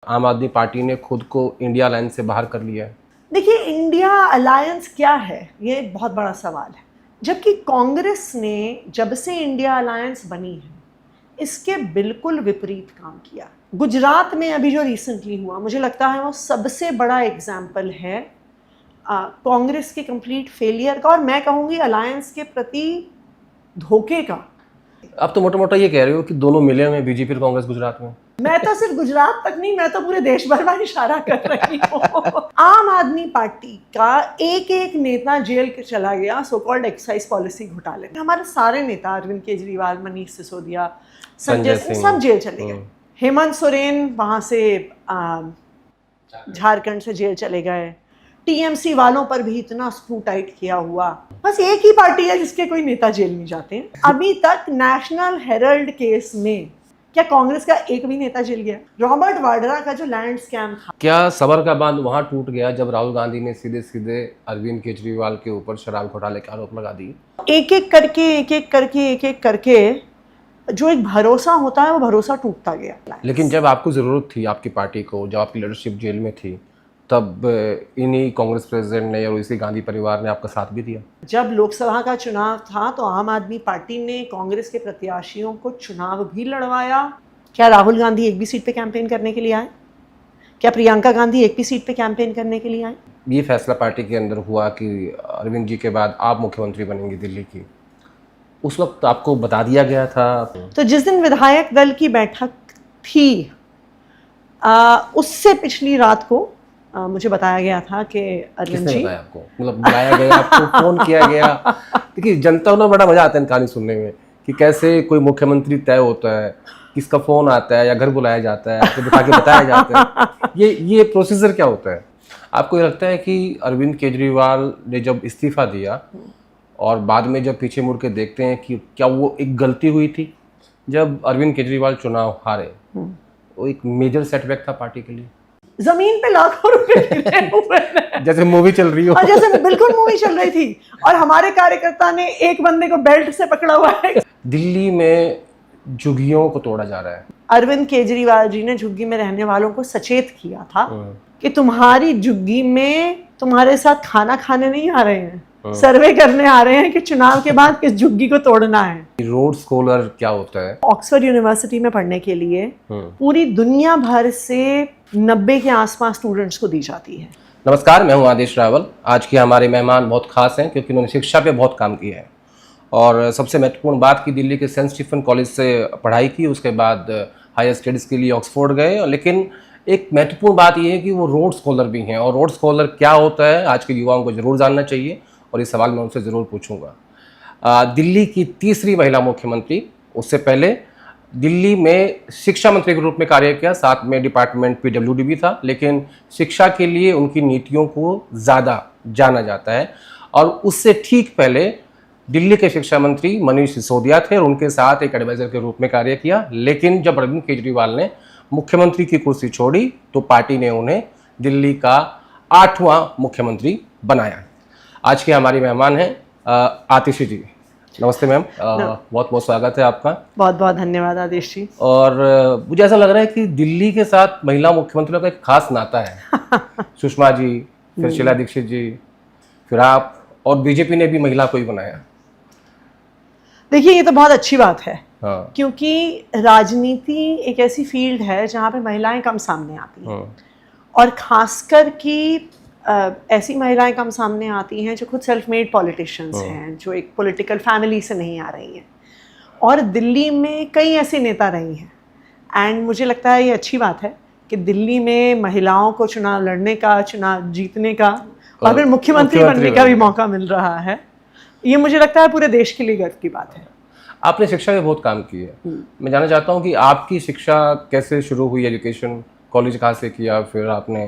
आम आदमी पार्टी ने खुद को इंडिया अलायंस से बाहर कर लिया है? देखिए, इंडिया अलायंस क्या है ये बहुत बड़ा सवाल है। जबकि कांग्रेस ने जब से इंडिया अलायंस बनी है इसके बिल्कुल विपरीत काम किया। गुजरात में अभी जो रिसेंटली हुआ, मुझे लगता है वो सबसे बड़ा एग्जाम्पल है कांग्रेस के कंप्लीट फेलियर का, और मैं कहूँगी अलायंस के प्रति धोखे का। अब तो मोटा मोटा ये कह रहे हो कि दोनों मिले हुए हैं, बीजेपी और कांग्रेस गुजरात में। मैं तो सिर्फ गुजरात तक नहीं, मैं तो पूरे देश भर में इशारा कर रही हूँ। आम आदमी पार्टी का एक एक नेता जेल के चला गया सो कॉल्ड एक्साइज पॉलिसी घोटाले में। हमारे सारे नेता, अरविंद केजरीवाल, मनीष सिसोदिया, संजय सिंह, सब जेल चले गए। हेमंत सोरेन वहाँ से झारखंड से जेल चले गए। टीएमसी वालों पर भी इतना स्क्रू टाइट किया हुआ। बस एक ही पार्टी है जिसके कोई नेता जेल नहीं जाते हैं। अभी तक नेशनल हेराल्ड केस में क्या कांग्रेस का एक भी नेता जेल गया? रॉबर्ट वाड्रा का जो लैंड स्कैम था, क्या सबर का बांध वहां टूट गया जब राहुल गांधी ने सीधे सीधे अरविंद केजरीवाल के ऊपर शराब घोटाले के आरोप लगा दिए? एक एक करके जो एक भरोसा होता है वो भरोसा टूटता गया। लेकिन जब आपको ज़रूरत थी आपकी पार्टी को, जब आपकी लीडरशिप जेल में थी, तब इन्हीं कांग्रेस प्रेसिडेंट ने और इसी गांधी परिवार ने आपका साथ भी दिया। जब लोकसभा का चुनाव था तो आम आदमी पार्टी ने कांग्रेस के प्रत्याशियों को चुनाव भी लड़वाया। क्या राहुल गांधी एक भी सीट पे कैंपेन करने के लिए आए? क्या प्रियंका गांधी एक भी सीट पे कैंपेन करने के लिए आए? ये फैसला पार्टी के अंदर हुआ कि अरविंद जी के बाद आप मुख्यमंत्री बनेंगे दिल्ली की, उस वक्त आपको बता दिया गया था? तो जिस दिन विधायक दल की बैठक थी उससे पिछली रात को मुझे बताया गया था कि अरविंद जी, बताया आपको? मतलब बुलाया गया आपको, फोन किया गया? देखिए, जनता को बड़ा मजा आता है कहानी सुनने में कि कैसे कोई मुख्यमंत्री तय होता है, किसका फोन आता है या घर बुलाया जाता है, आपको बिठा के बताया जाता है। ये प्रोसीजर क्या होता है? आपको ये लगता है कि अरविंद केजरीवाल ने जब इस्तीफा दिया और बाद में जब पीछे मुड़ के देखते हैं कि क्या वो एक गलती हुई थी? जब अरविंद केजरीवाल चुनाव हारे, वो एक मेजर सेटबैक था पार्टी के लिए। जमीन पे लाखों रुपए गिरे हुए हैं। जैसे मूवी चल रही हो। और जैसे बिल्कुल मूवी चल रही थी और हमारे कार्यकर्ता ने एक बंदे को बेल्ट से पकड़ा हुआ है। दिल्ली में झुग्गियों को तोड़ा जा रहा है। अरविंद केजरीवाल जी ने झुग्गी में रहने वालों को सचेत किया था कि तुम्हारी झुग्गी में तुम्हारे साथ खाना खाने नहीं आ रहे हैं, सर्वे करने आ रहे हैं कि चुनाव के बाद किस झुग्गी को तोड़ना है। रोड स्कॉलर क्या होता है? ऑक्सफोर्ड यूनिवर्सिटी में पढ़ने के लिए पूरी दुनिया भर से 90 के आसपास स्टूडेंट्स को दी जाती है। नमस्कार, मैं हूं आदेश रावल। आज के हमारे मेहमान बहुत खास हैं क्योंकि उन्होंने शिक्षा पे बहुत काम किया है और सबसे महत्वपूर्ण बात कि दिल्ली के सेंट स्टीफन कॉलेज से पढ़ाई की, उसके बाद हायर स्टडीज़ के लिए ऑक्सफोर्ड गए। लेकिन एक महत्वपूर्ण बात यह है कि वो रोड स्कॉलर भी हैं, और रोड स्कॉलर क्या होता है आज के युवाओं को ज़रूर जानना चाहिए और ये सवाल मैं उनसे ज़रूर पूछूंगा। दिल्ली की तीसरी महिला मुख्यमंत्री, उससे पहले दिल्ली में शिक्षा मंत्री के रूप में कार्य किया, साथ में डिपार्टमेंट पीडब्ल्यूडी भी था, लेकिन शिक्षा के लिए उनकी नीतियों को ज़्यादा जाना जाता है। और उससे ठीक पहले दिल्ली के शिक्षा मंत्री मनीष सिसोदिया थे और उनके साथ एक एडवाइजर के रूप में कार्य किया। लेकिन जब अरविंद केजरीवाल ने मुख्यमंत्री की कुर्सी छोड़ी तो पार्टी ने उन्हें दिल्ली का 8वां मुख्यमंत्री बनाया। आज के हमारी मेहमान हैं आतिशी जी। नमस्ते मैम, बहुत बहुत स्वागत है आपका। बहुत बहुत धन्यवाद आदेश जी। और मुझे ऐसा लग रहा है कि दिल्ली के साथ महिला मुख्यमंत्रियों का एक खास नाता है। सुषमा जी, फिर शीला दीक्षित जी, फिर आप, और बीजेपी ने भी महिला को ही बनाया। देखिए, ये तो बहुत अच्छी बात है। हाँ। क्योंकि राजनीति एक ऐसी फील्ड है जहाँ पे महिलाएं कम सामने आती हैं। हाँ। और खासकर कि ऐसी महिलाएं कम सामने आती हैं जो खुद सेल्फ मेड पॉलिटिशियंस हैं, जो एक पॉलिटिकल फैमिली से नहीं आ रही हैं। और दिल्ली में कई ऐसे नेता रही हैं एंड मुझे लगता है ये अच्छी बात है कि दिल्ली में महिलाओं को चुनाव लड़ने का, चुनाव जीतने का और फिर मुख्यमंत्री बनने का भी मौका मिल रहा है। ये मुझे लगता है पूरे देश के लिए गर्व की बात है। आपने शिक्षा में बहुत काम किया है। मैं जानना चाहता हूँ कि आपकी शिक्षा कैसे शुरू हुई? एजुकेशन कॉलेज कहाँ से किया, फिर आपने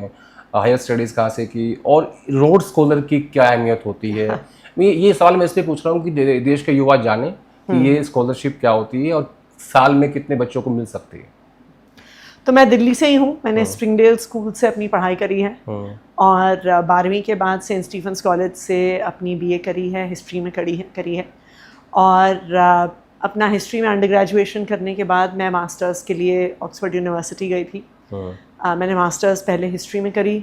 हायर स्टडीज़ कहाँ से की, और रोड स्कॉलर की क्या अहमियत होती है? ये सवाल मैं इसलिए पूछ रहा हूँ कि देश के युवा जाने कि ये स्कॉलरशिप क्या होती है और साल में कितने बच्चों को मिल सकती है। तो मैं दिल्ली से ही हूँ। मैंने स्प्रिंगडेल स्कूल से अपनी पढ़ाई करी है और 12वीं के बाद सेंट स्टीफन्स कॉलेज से अपनी BA करी है, हिस्ट्री में करी है। और अपना हिस्ट्री में अंडर ग्रेजुएशन करने के बाद मैं मास्टर्स के लिए ऑक्सफोर्ड यूनिवर्सिटी गई थी। मैंने मास्टर्स पहले हिस्ट्री में करी,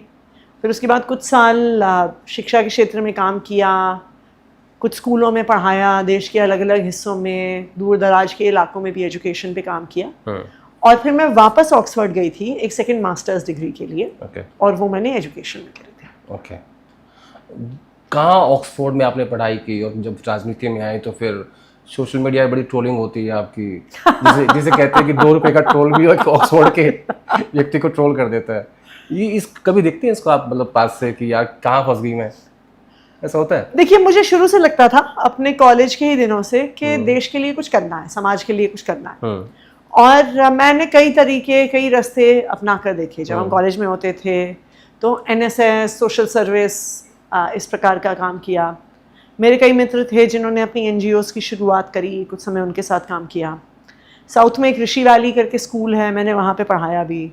फिर उसके बाद कुछ साल शिक्षा के क्षेत्र में काम किया, कुछ स्कूलों में पढ़ाया, देश के अलग अलग हिस्सों में, दूर दराज के इलाकों में भी एजुकेशन पे काम किया। और फिर मैं वापस ऑक्सफोर्ड गई थी एक सेकंड मास्टर्स डिग्री के लिए। और वो मैंने एजुकेशन में करी थी। कहाँ ऑक्सफोर्ड में आपने पढ़ाई की, और जब राजनीति में आए तो फिर सोशल मीडिया में बड़ी ट्रोलिंग होती है आपकी, जिसे कहते हैं कि 2 रुपए का ट्रोल भी ऑक्सफोर्ड के व्यक्ति को ट्रोल कर देता है। ये कभी देखते हैं इसको आप, मतलब पास से, कि यार कहाँ फंस गई मैं, ऐसा होता है? देखिए, मुझे शुरू से लगता था अपने कॉलेज के ही दिनों से कि देश के लिए कुछ करना है, समाज के लिए कुछ करना है। और मैंने कई रास्ते अपना कर देखे। जब हम कॉलेज में होते थे तो एनएसएस, सोशल सर्विस, इस प्रकार का काम किया। मेरे कई मित्र थे जिन्होंने अपनी एनजीओज़ की शुरुआत करी, कुछ समय उनके साथ काम किया। साउथ में एक ऋषि वैली करके स्कूल है, मैंने वहाँ पे पढ़ाया भी।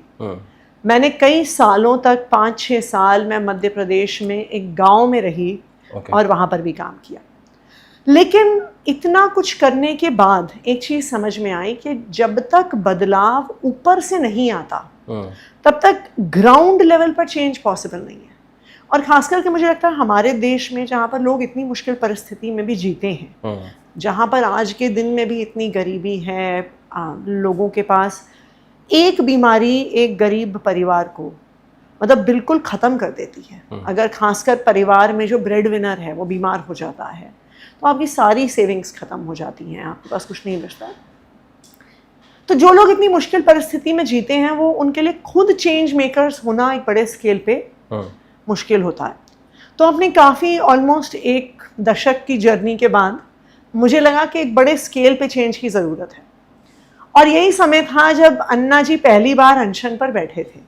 मैंने कई सालों तक 5-6 साल मैं मध्य प्रदेश में एक गांव में रही और वहाँ पर भी काम किया। लेकिन इतना कुछ करने के बाद एक चीज़ समझ में आई कि जब तक बदलाव ऊपर से नहीं आता तब तक ग्राउंड लेवल पर चेंज पॉसिबल नहीं है। और खास करके मुझे लगता है हमारे देश में, जहाँ पर लोग इतनी मुश्किल परिस्थिति में भी जीते हैं, जहाँ पर आज के दिन में भी इतनी गरीबी है, लोगों के पास एक बीमारी एक गरीब परिवार को मतलब बिल्कुल ख़त्म कर देती है। अगर खासकर परिवार में जो ब्रेड विनर है वो बीमार हो जाता है तो आपकी सारी सेविंग्स ख़त्म हो जाती हैं, आपके पास कुछ नहीं बचता है। तो जो लोग इतनी मुश्किल परिस्थिति में जीते हैं वो, उनके लिए खुद चेंज मेकर्स होना एक बड़े स्केल पे मुश्किल होता है। तो अपनी काफ़ी ऑलमोस्ट 1 दशक की जर्नी के बाद मुझे लगा कि एक बड़े स्केल पे चेंज की ज़रूरत है। और यही समय था जब अन्ना जी पहली बार अनशन पर बैठे थे।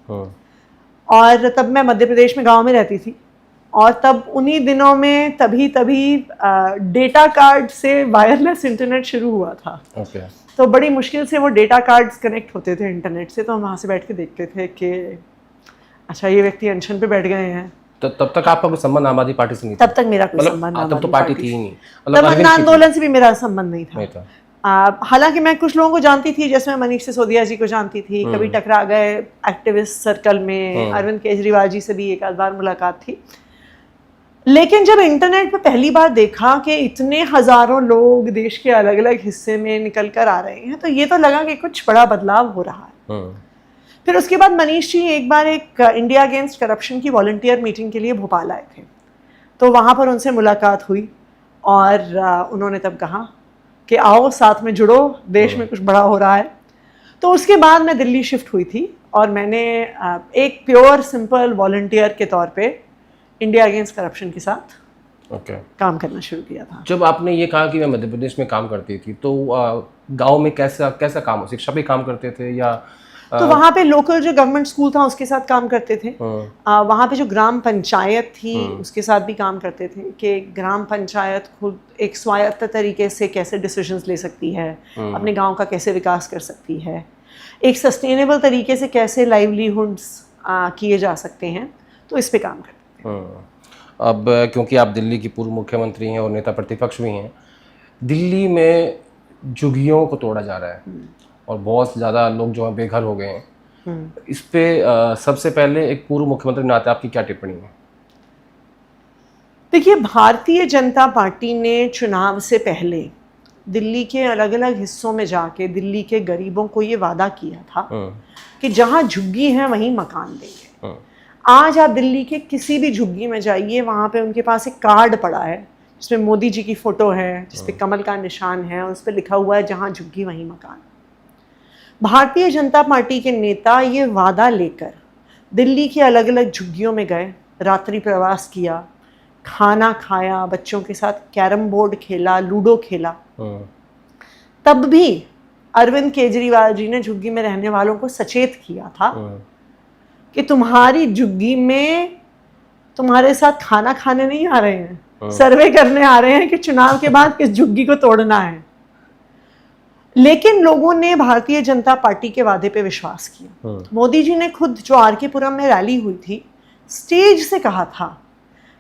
और तब मैं मध्य प्रदेश में गांव में रहती थी, और तब उन्हीं दिनों में तभी डेटा कार्ड से वायरलेस इंटरनेट शुरू हुआ था। तो बड़ी मुश्किल से वो डेटा कार्ड्स कनेक्ट होते थे इंटरनेट से। तो हम वहाँ से बैठ के देखते थे कि अच्छा, ये व्यक्ति अनशन पे बैठ गए हैं। तो तब तक आपका कोई संबंध आम आदमी पार्टी से नहीं था? तब तक मेरा कोई संबंध तब तो पार्टी थी ही नहीं, तब अन्ना आंदोलन से भी मेरा संबंध नहीं था। हालांकि मैं कुछ लोगों को जानती थी, जैसे मैं मनीष सिसोदिया जी को जानती थी, कभी टकरा गए एक्टिविस्ट सर्कल में, अरविंद केजरीवाल जी से भी एक आध बार मुलाकात थी। लेकिन जब इंटरनेट पे पहली बार देखा कि इतने हजारों लोग देश के अलग अलग हिस्से में निकल कर आ रहे हैं, तो ये तो लगा कि कुछ बड़ा बदलाव हो रहा है। फिर उसके बाद मनीष जी एक बार एक इंडिया अगेंस्ट करप्शन की वॉलंटियर मीटिंग के लिए भोपाल आए थे। तो वहाँ पर उनसे मुलाकात हुई और उन्होंने तब कहा कि आओ साथ में जुड़ो, देश में कुछ बड़ा हो रहा है। तो उसके बाद मैं दिल्ली शिफ्ट हुई थी और मैंने एक प्योर सिंपल वॉलंटियर के तौर पे इंडिया अगेंस्ट करप्शन के साथ काम करना शुरू किया था। जब आपने ये कहा कि मैं मध्य प्रदेश में काम करती थी, तो गांव में कैसा काम, शिक्षा पे काम करते थे या? तो वहाँ पे लोकल जो गवर्नमेंट स्कूल था उसके साथ काम करते थे। वहाँ पे जो ग्राम पंचायत थी उसके साथ भी काम करते थे कि ग्राम पंचायत खुद एक स्वायत्त तरीके से कैसे डिसीजंस ले सकती है, अपने गांव का कैसे विकास कर सकती है, एक सस्टेनेबल तरीके से कैसे लाइवलीहुड्स किए जा सकते हैं। तो इस पे काम करते थे। अब क्योंकि आप दिल्ली की पूर्व मुख्यमंत्री हैं और नेता प्रतिपक्ष भी हैं, दिल्ली में झुग्गियों को तोड़ा जा रहा है और बहुत ज़्यादा लोग जो हैं बेघर हो गए हैं। इस पे सबसे पहले एक पूर्व मुख्यमंत्री नाते आपकी क्या टिप्पणी है? देखिए, भारतीय जनता पार्टी ने चुनाव से पहले दिल्ली के अलग अलग हिस्सों में जाके दिल्ली के गरीबों को ये वादा किया था कि जहाँ झुग्गी है वहीं मकान देंगे। आज आप दिल्ली के किसी भी झुग्गी में जाइए, वहाँ पे उनके पास एक कार्ड पड़ा है जिसमें मोदी जी की फ़ोटो है, जिसपे कमल का निशान है और उस पर लिखा हुआ है जहाँ झुग्गी वहीं मकान। भारतीय जनता पार्टी के नेता ये वादा लेकर दिल्ली के अलग अलग झुग्गियों में गए, रात्रि प्रवास किया, खाना खाया, बच्चों के साथ कैरम बोर्ड खेला, लूडो खेला। तब भी अरविंद केजरीवाल जी ने झुग्गी में रहने वालों को सचेत किया था कि तुम्हारी झुग्गी में तुम्हारे साथ खाना खाने नहीं आ रहे हैं, सर्वे करने आ रहे हैं कि चुनाव के बाद किस झुग्गी को तोड़ना है। लेकिन लोगों ने भारतीय जनता पार्टी के वादे पे विश्वास किया। मोदी जी ने खुद, जो आर.के. पुरम में रैली हुई थी, स्टेज से कहा था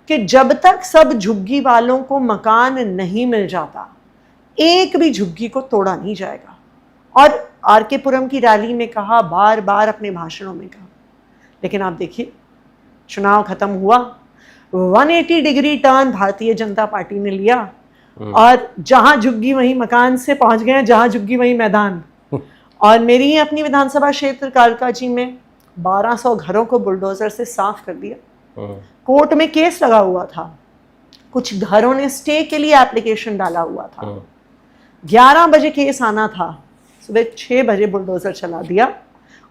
कि जब तक सब झुग्गी वालों को मकान नहीं मिल जाता, एक भी झुग्गी को तोड़ा नहीं जाएगा। और आर.के. पुरम की रैली में कहा, बार बार अपने भाषणों में कहा लेकिन आप देखिए, चुनाव खत्म हुआ, 180 degree turn Bharatiya Janata party ने लिया और जहां झुग्गी वहीं मकान से पहुंच गए, जहां झुग्गी वहीं मैदान। और मेरी ही अपनी विधानसभा क्षेत्र कालकाजी में 1200 घरों को बुलडोजर से साफ कर दिया। कोर्ट में केस लगा हुआ था, कुछ घरों ने स्टे के लिए एप्लीकेशन डाला हुआ था। 11 बजे केस आना था, सुबह 6 बजे बुलडोजर चला दिया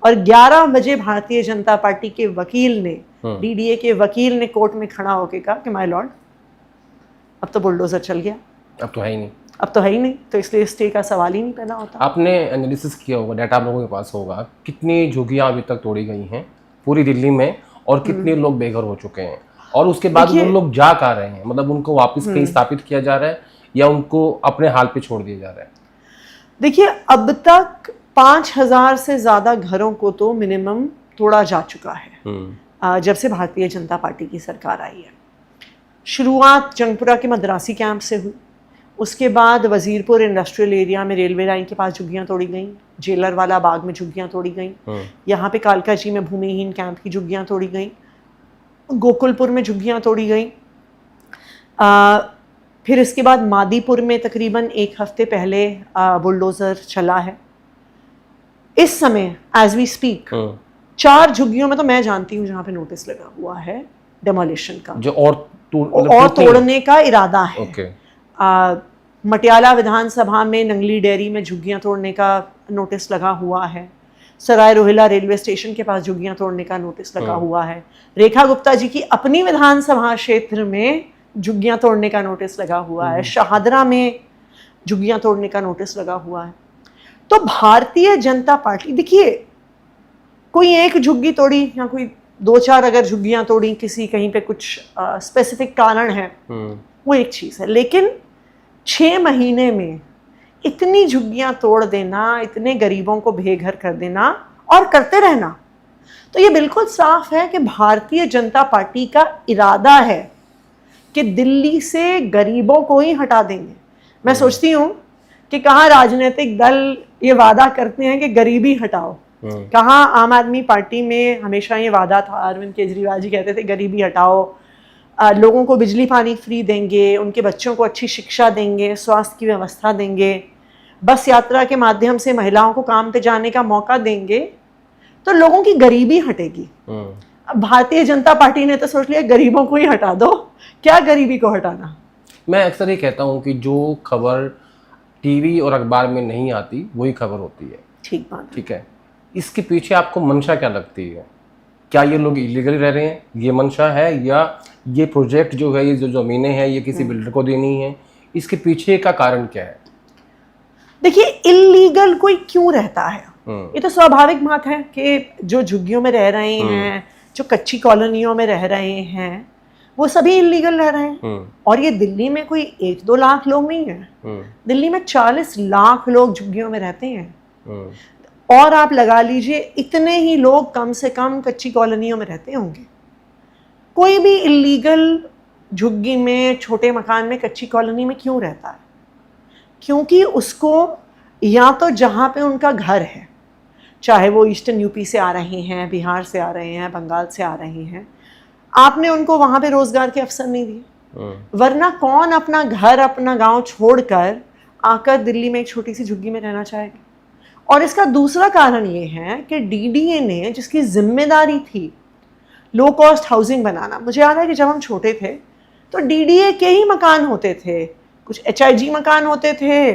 और 11 बजे भारतीय जनता पार्टी के वकील ने, डीडीए के वकील ने कोर्ट में खड़ा होकर कहा कि माय लॉर्ड, अब तो बुलडोजर चल गया, अब तो है ही नहीं, अब तो है ही नहीं, तो इसलिए स्टे का सवाल ही नहीं पैदा होता। आपने एनालिसिस किया होगा, डाटा आप लोगों के पास होगा, कितनी झुग्गियां अभी तक तोड़ी गई हैं पूरी दिल्ली में और कितने लोग बेघर हो चुके हैं, और उसके बाद वो लोग जा कहाँ रहे हैं, मतलब उनको वापस कहीं स्थापित किया जा रहा है या उनको अपने हाल पे छोड़ दिया जा रहा है? देखिए, अब तक 5000 से ज्यादा घरों को तो मिनिमम तोड़ा जा चुका है जब से भारतीय जनता पार्टी की सरकार आई है। शुरुआत जंगपुरा के मद्रासी कैंप से हुई, उसके बाद वजीरपुर इंडस्ट्रियल एरिया में रेलवे लाइन के पास झुग्गियां तोड़ी गई, जेलरवाला बाग में झुग्गियां तोड़ी गई, यहाँ पे कालकाजी में भूमिहीन कैंप की झुग्गियां तोड़ी गई, गोकुलपुर में झुग्गियां तोड़ी गई, फिर इसके बाद मादीपुर में तकरीबन 1 हफ्ते पहले बुलडोज़र चला है। इस समय एज वी स्पीक 4 झुग्गियों में तो मैं जानती हूँ जहाँ पे नोटिस लगा हुआ है डेमोलिशन का, जो और तोड़ने का इरादा है। okay. मटियाला विधानसभा में नंगली डेयरी में झुग्गियां तोड़ने का नोटिस लगा हुआ है, सराय रोहिला रेलवे स्टेशन के पास झुग्गियां तोड़ने का नोटिस लगा हुआ है, रेखा गुप्ता जी की अपनी विधानसभा क्षेत्र में झुग्गियां तोड़ने का नोटिस लगा हुआ है, शाहदरा में झुग्गियां तोड़ने का नोटिस लगा हुआ है। तो भारतीय जनता पार्टी, देखिए, कोई एक झुग्गी तोड़ी या कोई 2-4 अगर झुग्गियां तोड़ी, किसी कहीं पे कुछ स्पेसिफिक कारण है, वो एक चीज है, लेकिन 6 महीने में इतनी झुग्गियां तोड़ देना, इतने गरीबों को बेघर कर देना और करते रहना, तो ये बिल्कुल साफ है कि भारतीय जनता पार्टी का इरादा है कि दिल्ली से गरीबों को ही हटा देंगे। मैं सोचती हूँ कि कहाँ राजनीतिक दल ये वादा करते हैं कि गरीबी हटाओ, कहाँ आम आदमी पार्टी में हमेशा ये वादा था, अरविंद केजरीवाल जी कहते थे गरीबी हटाओ, लोगों को बिजली पानी फ्री देंगे, उनके बच्चों को अच्छी शिक्षा देंगे, स्वास्थ्य की व्यवस्था देंगे, बस यात्रा के माध्यम से महिलाओं को काम पे जाने का मौका देंगे, तो लोगों की गरीबी हटेगी। अब भारतीय जनता पार्टी ने तो सोच लिया गरीबों को ही हटा दो, क्या गरीबी को हटाना। मैं अक्सर ये कहता हूँ कि जो खबर टीवी और अखबार में नहीं आती वही खबर होती है। ठीक बात, ठीक है, इसके पीछे आपको मंशा क्या लगती है? क्या ये लोग इलीगली रह रहे हैं, ये मंशा है, या ये प्रोजेक्ट जो है, ये जो ज़मीनें हैं, ये किसी बिल्डर को देनी है, इसके पीछे का कारण क्या है? देखिए, इलीगल कोई क्यों रहता है, ये तो स्वाभाविक बात है कि जो झुग्गियों में रह रहे हैं, जो कच्ची कॉलोनियों में रह रहे हैं, वो सभी इलीगल रह रहे हैं। और ये दिल्ली में कोई 1-2 लाख लोग नहीं है, दिल्ली में 40 लाख लोग झुग्गियों में रहते हैं, और आप लगा लीजिए इतने ही लोग कम से कम कच्ची कॉलोनियों में रहते होंगे। कोई भी इलीगल झुग्गी में, छोटे मकान में, कच्ची कॉलोनी में क्यों रहता है? क्योंकि उसको या तो जहाँ पे उनका घर है, चाहे वो ईस्टर्न यूपी से आ रहे हैं, बिहार से आ रहे हैं, बंगाल से आ रहे हैं, आपने उनको वहाँ पे रोजगार के अवसर नहीं दिए, वरना कौन अपना घर, अपना गांव छोड़कर आकर दिल्ली में एक छोटी सी झुग्गी में रहना चाहेगा। और इसका दूसरा कारण ये है कि डीडीए ने, जिसकी जिम्मेदारी थी लो कॉस्ट हाउसिंग बनाना, मुझे याद है कि जब हम छोटे थे तो डीडीए के ही मकान होते थे, कुछ एचआईजी मकान होते थे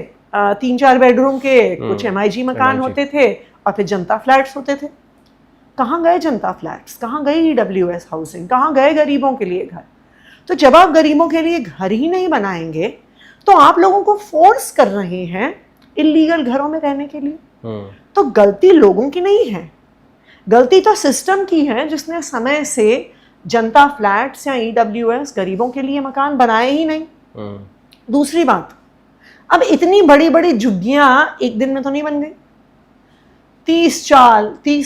3-4 बेडरूम के, कुछ एमआईजी मकान होते थे, और फिर जनता फ्लैट्स होते थे। कहाँ गए जनता फ्लैट्स, कहाँ गई ईडब्ल्यूएस हाउसिंग, कहाँ गए गरीबों के लिए घर? तो जब आप गरीबों के लिए घर ही नहीं बनाएंगे तो आप लोगों को फोर्स कर रहे हैं इलीगल घरों में रहने के लिए। तो गलती लोगों की नहीं है, गलती तो सिस्टम की है, जिसने समय से जनता फ्लैट्स या ईडब्ल्यूएस गरीबों के लिए मकान बनाए ही नहीं। दूसरी बात, अब इतनी बड़ी बड़ी झुग्गियां एक दिन में तो नहीं बन गई। 30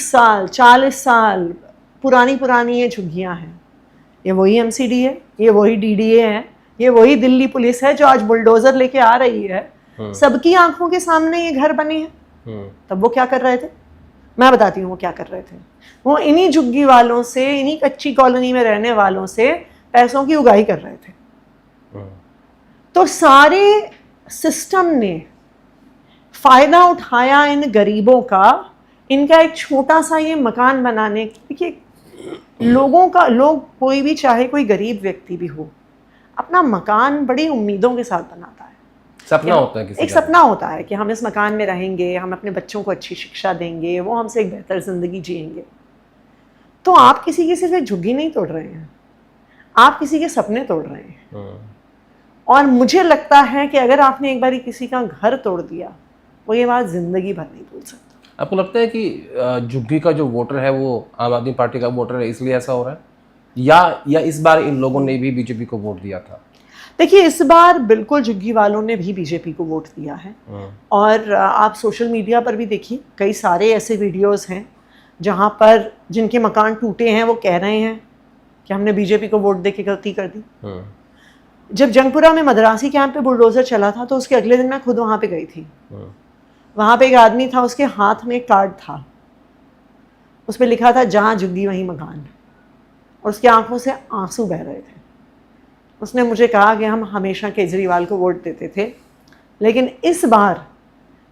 साल 40 साल पुरानी ये झुग्गियां हैं। ये वही एमसीडी है, ये वही डीडीए है, ये वही दिल्ली पुलिस है जो आज बुलडोजर लेके आ रही है। सबकी आंखों के सामने ये घर बने हैं। तब वो क्या कर रहे थे? मैं बताती हूँ वो क्या कर रहे थे। वो इन्हीं झुग्गी वालों से, इन्हीं कच्ची कॉलोनी में रहने वालों से पैसों की उगाही कर रहे थे। तो सारे सिस्टम ने फायदा उठाया इन गरीबों का, इनका एक छोटा सा ये मकान बनाने। देखिए लोग कोई भी, चाहे कोई गरीब व्यक्ति भी हो, अपना मकान बड़ी उम्मीदों के साथ बनाता है। सपना होता है, एक सपना होता है कि हम इस मकान में रहेंगे, हम अपने बच्चों को अच्छी शिक्षा देंगे, वो हमसे एक बेहतर जिंदगी जिएंगे। तो आप किसी की सिर्फ एक झुग्गी नहीं तोड़ रहे हैं, आप किसी के सपने तोड़ रहे हैं। और मुझे लगता है कि अगर आपने एक बारी किसी का घर तोड़ दिया, वो ये बात जिंदगी भर नहीं भूल सकता। आपको लगता है कि झुग्गी का जो वोटर है वो आम आदमी पार्टी का वोटर है, इसलिए ऐसा हो रहा है, या इस बार इन लोगों ने भी बीजेपी को वोट दिया था? देखिए, इस बार बिल्कुल झुग्गी वालों ने भी बीजेपी को वोट दिया है। और आप सोशल मीडिया पर भी देखिए, कई सारे ऐसे वीडियोस हैं जहां पर जिनके मकान टूटे हैं वो कह रहे हैं कि हमने बीजेपी को वोट दे के गलती कर दी। जब जंगपुरा में मद्रासी कैंप पे बुलडोजर चला था तो उसके अगले दिन मैं खुद वहां पे गई थी। वहां पे एक आदमी था, उसके हाथ में एक कार्ड था, उस पर लिखा था जहां झुग्गी वहीं मकान, और उसकी आंखों से आंसू बह रहे थे। उसने मुझे कहा कि हम हमेशा केजरीवाल को वोट देते थे, लेकिन इस बार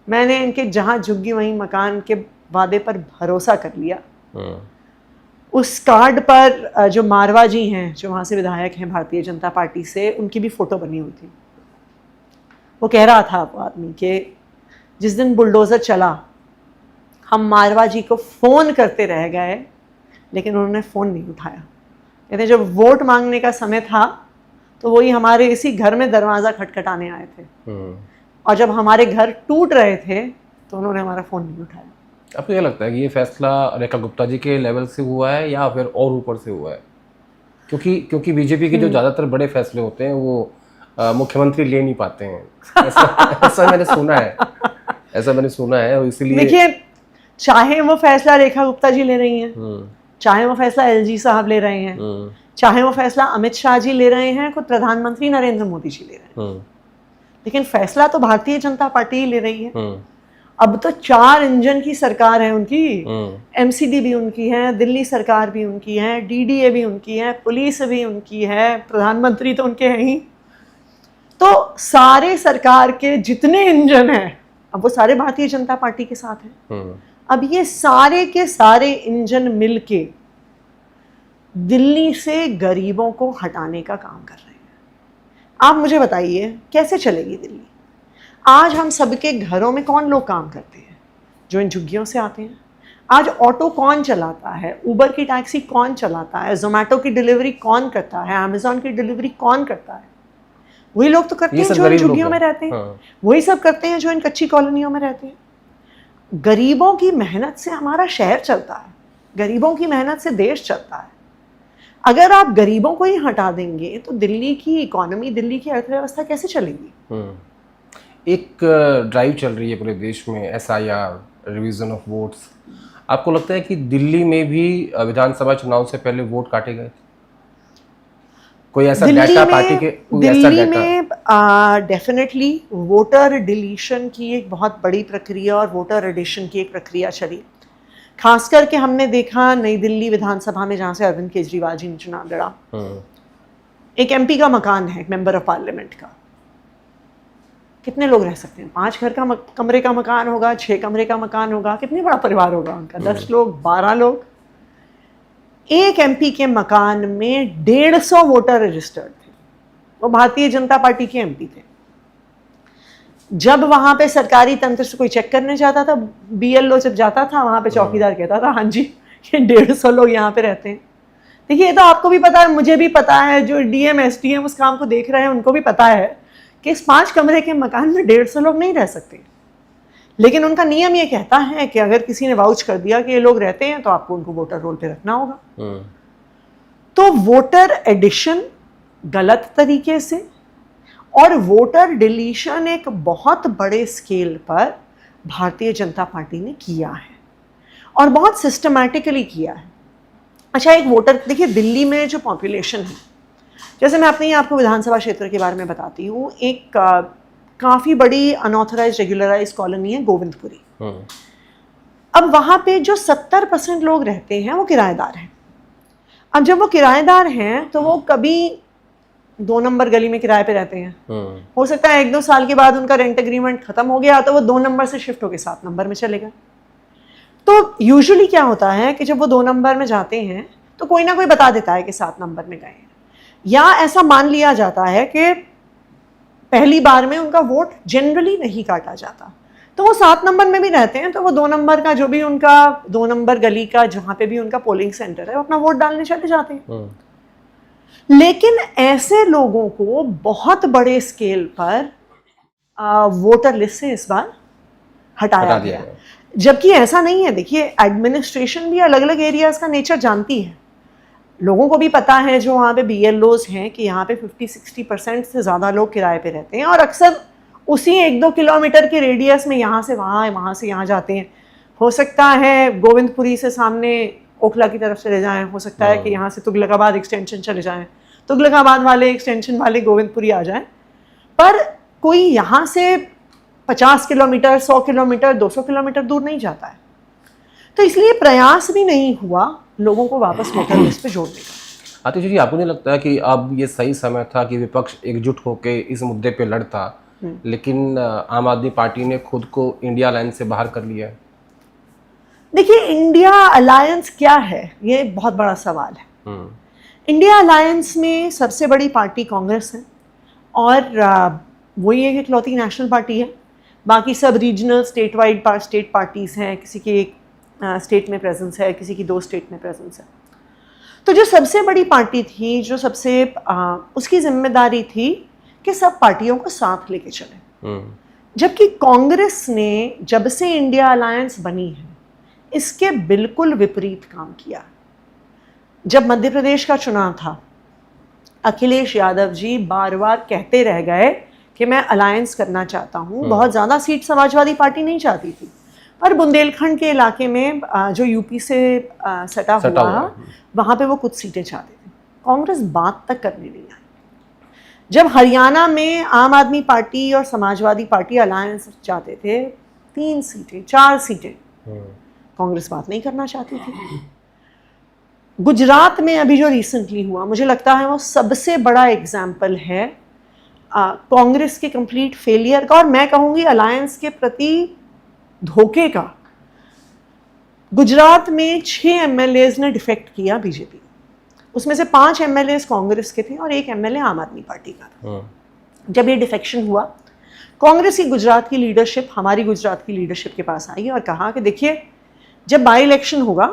मैंने इनके जहां झुग्गी वहीं मकान के वादे पर भरोसा कर लिया। उस कार्ड पर जो मारवा जी हैं, जो वहाँ से विधायक हैं भारतीय जनता पार्टी से, उनकी भी फोटो बनी हुई थी। वो कह रहा था वो आदमी कि जिस दिन बुलडोज़र चला, हम मारवा जी को फ़ोन करते रह गए, लेकिन उन्होंने फ़ोन नहीं उठाया। कहते जब वोट मांगने का समय था तो वही हमारे इसी घर में दरवाज़ा खटखटाने आए थे, और जब हमारे घर टूट रहे थे तो उन्होंने हमारा फ़ोन नहीं उठाया। आपको क्या लगता है कि ये फैसला रेखा गुप्ता जी के लेवल से हुआ है या फिर और ऊपर से हुआ है? क्योंकि बीजेपी के जो ज़्यादातर बड़े फैसले होते हैं वो मुख्यमंत्री ले नहीं पाते हैं, ऐसा मैंने सुना है, और इसीलिए देखिए, चाहे वो फैसला रेखा गुप्ता जी ले रही हैं, चाहे वो फैसला एलजी साहब ले रहे हैं, चाहे वो फैसला अमित शाह जी ले रहे हैं, खुद प्रधानमंत्री नरेंद्र मोदी जी ले रहे हैं, लेकिन फैसला तो भारतीय जनता पार्टी ही ले रही है। अब तो 4 इंजन की सरकार है उनकी, एमसीडी भी उनकी है, दिल्ली सरकार भी उनकी है, डीडीए भी उनकी है, पुलिस भी उनकी है, प्रधानमंत्री तो उनके हैं ही। तो सारे सरकार के जितने इंजन हैं, अब वो सारे भारतीय जनता पार्टी के साथ हैं। अब ये सारे के सारे इंजन मिलके दिल्ली से गरीबों को हटाने का काम कर रहे हैं। आप मुझे बताइए कैसे चलेगी दिल्ली? आज हम सबके घरों में कौन लोग काम करते हैं? जो इन झुग्गियों से आते हैं। आज ऑटो कौन चलाता है? उबर की टैक्सी कौन चलाता है? जोमेटो की डिलीवरी कौन करता है? अमेजोन की डिलीवरी कौन करता है? वही लोग तो करते हैं जो इन झुग्गियों में रहते हैं। वही सब करते हैं जो इन कच्ची कॉलोनियों में रहते हैं। गरीबों की मेहनत से हमारा शहर चलता है, गरीबों की मेहनत से देश चलता है। अगर आप गरीबों को ही हटा देंगे तो दिल्ली की इकोनॉमी, दिल्ली की अर्थव्यवस्था कैसे चलेगी? एक ड्राइव चल रही है पूरे देश में, SIR, रिवीजन ऑफ वोट्स। आपको लगता है कि दिल्ली में भी विधानसभा चुनाव से पहले वोट काटे गए थे? कोई ऐसा डाटा पार्टी के, दिल्ली में डेफिनेटली वोटर डिलीशन की एक बहुत बड़ी प्रक्रिया और वोटर एडिशन की एक प्रक्रिया चली। खास करके हमने देखा नई दिल्ली विधानसभा में, जहाँ से अरविंद केजरीवाल जी ने चुनाव लड़ा। एक MP का मकान है, एक मेंबर ऑफ पार्लियामेंट का। कितने लोग रह सकते हैं? 5 कमरे का मकान होगा, 6 कमरे का मकान होगा, कितने बड़ा परिवार होगा उनका? 10 लोग, 12 लोग। एक MP के मकान में 150 वोटर रजिस्टर्ड थे। वो भारतीय जनता पार्टी के MP थे। जब वहां पे सरकारी तंत्र से कोई चेक करने जाता था, BLO जब जाता था वहां पे, चौकीदार कहता था हाँ जी ये 150 लोग यहाँ पे रहते हैं। देखिए, ये तो आपको भी पता है, मुझे भी पता है, जो DM SDM उस काम को देख रहे हैं उनको भी पता है कि इस 5 कमरे के मकान में 150 लोग नहीं रह सकते। लेकिन उनका नियम ये कहता है कि अगर किसी ने वाउच कर दिया कि ये लोग रहते हैं तो आपको उनको वोटर रोल पे रखना होगा। तो वोटर एडिशन गलत तरीके से और वोटर डिलीशन एक बहुत बड़े स्केल पर भारतीय जनता पार्टी ने किया है, और बहुत सिस्टमैटिकली किया है। अच्छा, एक वोटर, देखिए दिल्ली में जो पॉपुलेशन है, जैसे मैं अपने आपको विधानसभा क्षेत्र के बारे में बताती हूँ, एक काफ़ी बड़ी अनऑथराइज रेगुलराइज कॉलोनी है गोविंदपुरी। अब वहाँ पे जो 70% लोग रहते हैं वो किराएदार हैं। अब जब वो किराएदार हैं तो वो कभी 2 नंबर गली में किराए पे रहते हैं, हो सकता है 1-2 साल के बाद उनका रेंट एग्रीमेंट खत्म हो गया तो वो 2 नंबर से शिफ्ट होके 7 नंबर में चले गए। तो यूजुअली क्या होता है कि जब वो 2 नंबर में जाते हैं तो कोई ना कोई बता देता है कि 7 नंबर में गए हैं, या ऐसा मान लिया जाता है कि पहली बार में उनका वोट जनरली नहीं काटा जाता, तो वो 7 नंबर में भी रहते हैं तो वो 2 नंबर का जो भी उनका 2 नंबर गली का जहाँ पे भी उनका पोलिंग सेंटर है वो अपना वोट डालने चले जाते हैं। लेकिन ऐसे लोगों को बहुत बड़े स्केल पर वोटर लिस्ट से इस बार हटाया गया, जबकि ऐसा नहीं है। देखिए, एडमिनिस्ट्रेशन भी अलग अलग एरियाज का नेचर जानती है, लोगों को भी पता है जो वहाँ पे BLOs हैं कि यहाँ पे 50-60% से ज़्यादा लोग किराए पे रहते हैं और अक्सर उसी 1-2 किलोमीटर के रेडियस में यहाँ से वहाँ से यहाँ जाते हैं। हो सकता है गोविंदपुरी से सामने ओखला की तरफ चले जाएं, हो सकता है कि यहाँ से तुगलकाबाद एक्सटेंशन चले जाएं, तुगलकाबाद वाले एक्सटेंशन वाले गोविंदपुरी आ जाएं, पर कोई यहाँ से 50 किलोमीटर, 100 किलोमीटर, 200 किलोमीटर दूर नहीं जाता है। तो इसलिए प्रयास भी नहीं हुआ लोगों को वापस वोटर लिस्ट पे जोड़ने का। आतिश जी, आपको नहीं लगता है कि अब ये सही समय था कि विपक्ष एकजुट होकर इस मुद्दे पे लड़ता, लेकिन आम आदमी पार्टी ने खुद को इंडिया अलायंस से बाहर कर लिया है? देखिए, इंडिया अलायंस क्या है ये बहुत बड़ा सवाल है। इंडिया अलायंस में सबसे बड़ी पार्टी कांग्रेस है और वही एक इकलौती नेशनल पार्टी है। बाकी सब regional state wide state parties हैं, किसी की एक स्टेट में प्रेजेंस है, किसी की 2 स्टेट में प्रेजेंस है। तो जो सबसे बड़ी पार्टी थी, जो सबसे उसकी जिम्मेदारी थी कि सब पार्टियों को साथ लेके चले, जबकि कांग्रेस ने जब से इंडिया अलायंस बनी है इसके बिल्कुल विपरीत काम किया। जब मध्य प्रदेश का चुनाव था, अखिलेश यादव जी बार बार कहते रह गए कि मैं अलायंस करना चाहता हूँ। बहुत ज़्यादा सीट समाजवादी पार्टी नहीं चाहती थी, पर बुंदेलखंड के इलाके में जो यूपी से सटा हुआ वहाँ पे वो कुछ सीटें चाहते थे। कांग्रेस बात तक करने नहीं आई। जब हरियाणा में आम आदमी पार्टी और समाजवादी पार्टी अलायंस चाहते थे, 3 सीटें 4 सीटें, कांग्रेस बात नहीं करना चाहती थी। गुजरात में अभी जो रिसेंटली हुआ, मुझे लगता है वो सबसे बड़ा एग्जाम्पल है कांग्रेस के कंप्लीट फेलियर का, और मैं कहूँगी अलायंस के प्रति धोखे का। गुजरात में 6 MLAs ने डिफेक्ट किया बीजेपी, उसमें से 5 MLAs कांग्रेस के थे और 1 MLA आम आदमी पार्टी का था। जब ये डिफेक्शन हुआ, कांग्रेस की गुजरात की लीडरशिप हमारी गुजरात की लीडरशिप के पास आई और कहा कि देखिए, जब बाई इलेक्शन होगा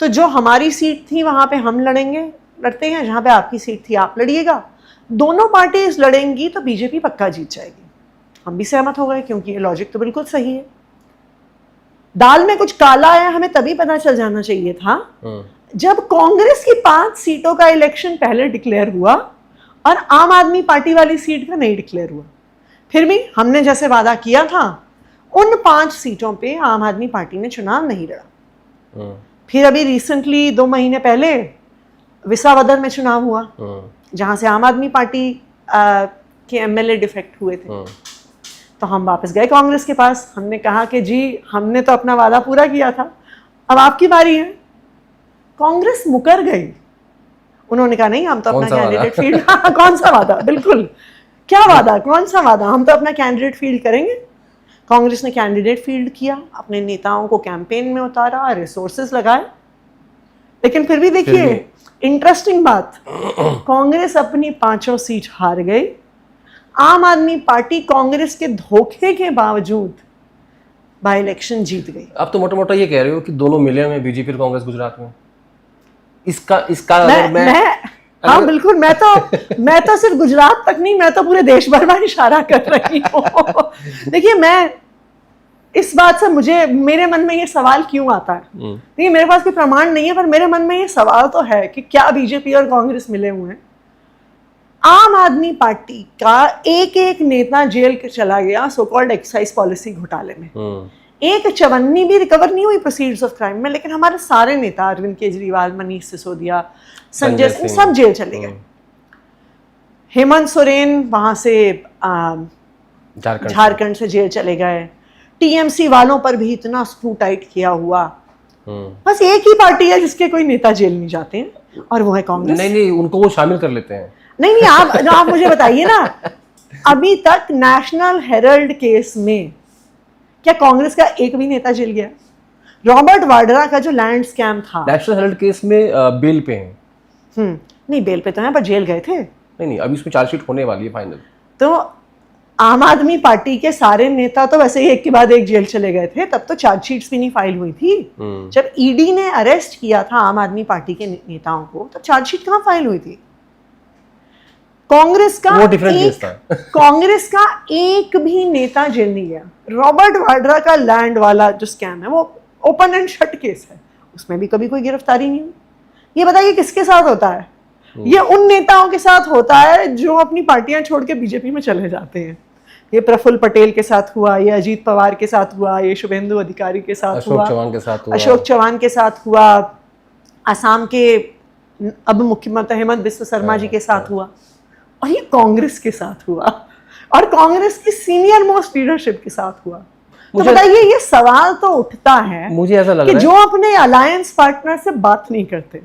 तो जो हमारी सीट थी वहाँ पे हम लड़ते हैं, जहाँ पे आपकी सीट थी आप लड़िएगा, दोनों पार्टीज लड़ेंगी तो बीजेपी पक्का जीत जाएगी। हम भी सहमत हो गए, क्योंकि ये लॉजिक तो बिल्कुल सही है। दाल में कुछ काला है हमें तभी पता चल जाना चाहिए था जब कांग्रेस की 5 सीटों का इलेक्शन पहले डिक्लेयर हुआ और आम आदमी पार्टी वाली सीट का नहीं डिक्लेयर हुआ। फिर भी हमने जैसे वादा किया था, उन 5 सीटों पे आम आदमी पार्टी ने चुनाव नहीं लड़ा। फिर अभी रिसेंटली 2 महीने पहले विसावदर में चुनाव हुआ, जहां से आम आदमी पार्टी के MLA डिफेक्ट हुए थे। तो हम वापस गए कांग्रेस के पास, हमने कहा कि जी हमने तो अपना वादा पूरा किया था, अब आपकी बारी है। कांग्रेस मुकर गई, उन्होंने कहा नहीं, हम तो अपना कैंडिडेट फील्ड कौन सा वादा, बिल्कुल क्या वादा, कौन सा वादा, हम तो अपना कैंडिडेट फील्ड करेंगे। कांग्रेस ने कैंडिडेट फील्ड किया, अपने नेताओं को कैंपेन में उतारा, रिसोर्सेज लगाए, लेकिन फिर भी देखिए इंटरेस्टिंग बात, कांग्रेस अपनी 5 सीट हार गई। आम आदमी पार्टी कांग्रेस के धोखे के बावजूद बाई इलेक्शन जीत गई। अब तो मोटा मोटा ये कह रहे हो कि दोनों मिले में बीजेपी और कांग्रेस गुजरात में। इसका हाँ बिल्कुल, मैं तो सिर्फ गुजरात तक नहीं, मैं तो पूरे देश भर में इशारा कर रही हूँ। देखिए, मैं इस बात से मेरे मन में ये सवाल क्यों आता है, देखिए मेरे पास कोई प्रमाण नहीं है, पर मेरे मन में ये सवाल तो है कि क्या बीजेपी और कांग्रेस मिले हुए हैं। आम आदमी पार्टी का एक नेता जेल चला गया सो कॉल्ड एक्साइज पॉलिसी घोटाले में, एक चवन्नी भी रिकवर नहीं हुई प्रोसीड्स ऑफ क्राइम में, लेकिन हमारे सारे नेता अरविंद केजरीवाल, मनीष सिसोदिया, संजय सिंह सब जेल चले गए। हेमंत सोरेन वहां से झारखंड से जेल चले गए। टीएमसी वालों पर भी इतना स्क्रूटाइट किया हुआ। बस एक ही पार्टी है जिसके कोई नेता जेल नहीं जाते हैं और वो है कांग्रेस। नहीं, उनको वो शामिल कर लेते हैं। नहीं, आप मुझे बताइए ना, अभी तक नेशनल हेराल्ड केस में क्या कांग्रेस का एक भी नेता जेल गया? रॉबर्ट वाड्रा का जो लैंड स्कैम था, नेशनल हेराल्ड केस में बेल पे हैं। नहीं बेल पे तो है, पर जेल गए थे। नहीं, अभी उसमें चार्जशीट होने वाली है फाइनल। तो आम आदमी पार्टी के सारे नेता तो वैसे ही एक के बाद एक जेल चले गए थे, तब तो चार्जशीट्स भी नहीं फाइल हुई थी। जब ईडी ने अरेस्ट किया था आम आदमी पार्टी के नेताओं को, तो चार्जशीट कहाँ फाइल हुई थी? कांग्रेस का एक भी नेता जेल नहीं गया। रॉबर्ट वाड्रा का लैंड वाला जो स्कैम है वो ओपन एंड शट केस है, उसमें भी कभी कोई गिरफ्तारी नहीं हुई। ये बताइए किसके साथ होता है? ये उन नेताओं के साथ होता है जो अपनी पार्टियां छोड़ के बीजेपी में चले जाते हैं। ये प्रफुल्ल पटेल के साथ हुआ, ये अजीत पवार के साथ हुआ, ये शुभेंदु अधिकारी के साथ हुआ, अशोक चौहान के साथ हुआ, असम के अब मुख्यमंत्री हेमंत बिस्व शर्मा जी के साथ हुआ, और ये कांग्रेस के साथ हुआ, और कांग्रेस की सीनियर मोस्ट लीडरशिप के साथ हुआ। तो बताइए, ये सवाल तो उठता है मुझे ऐसा लग रहा है जो अपने अलायंस पार्टनर से बात नहीं करते,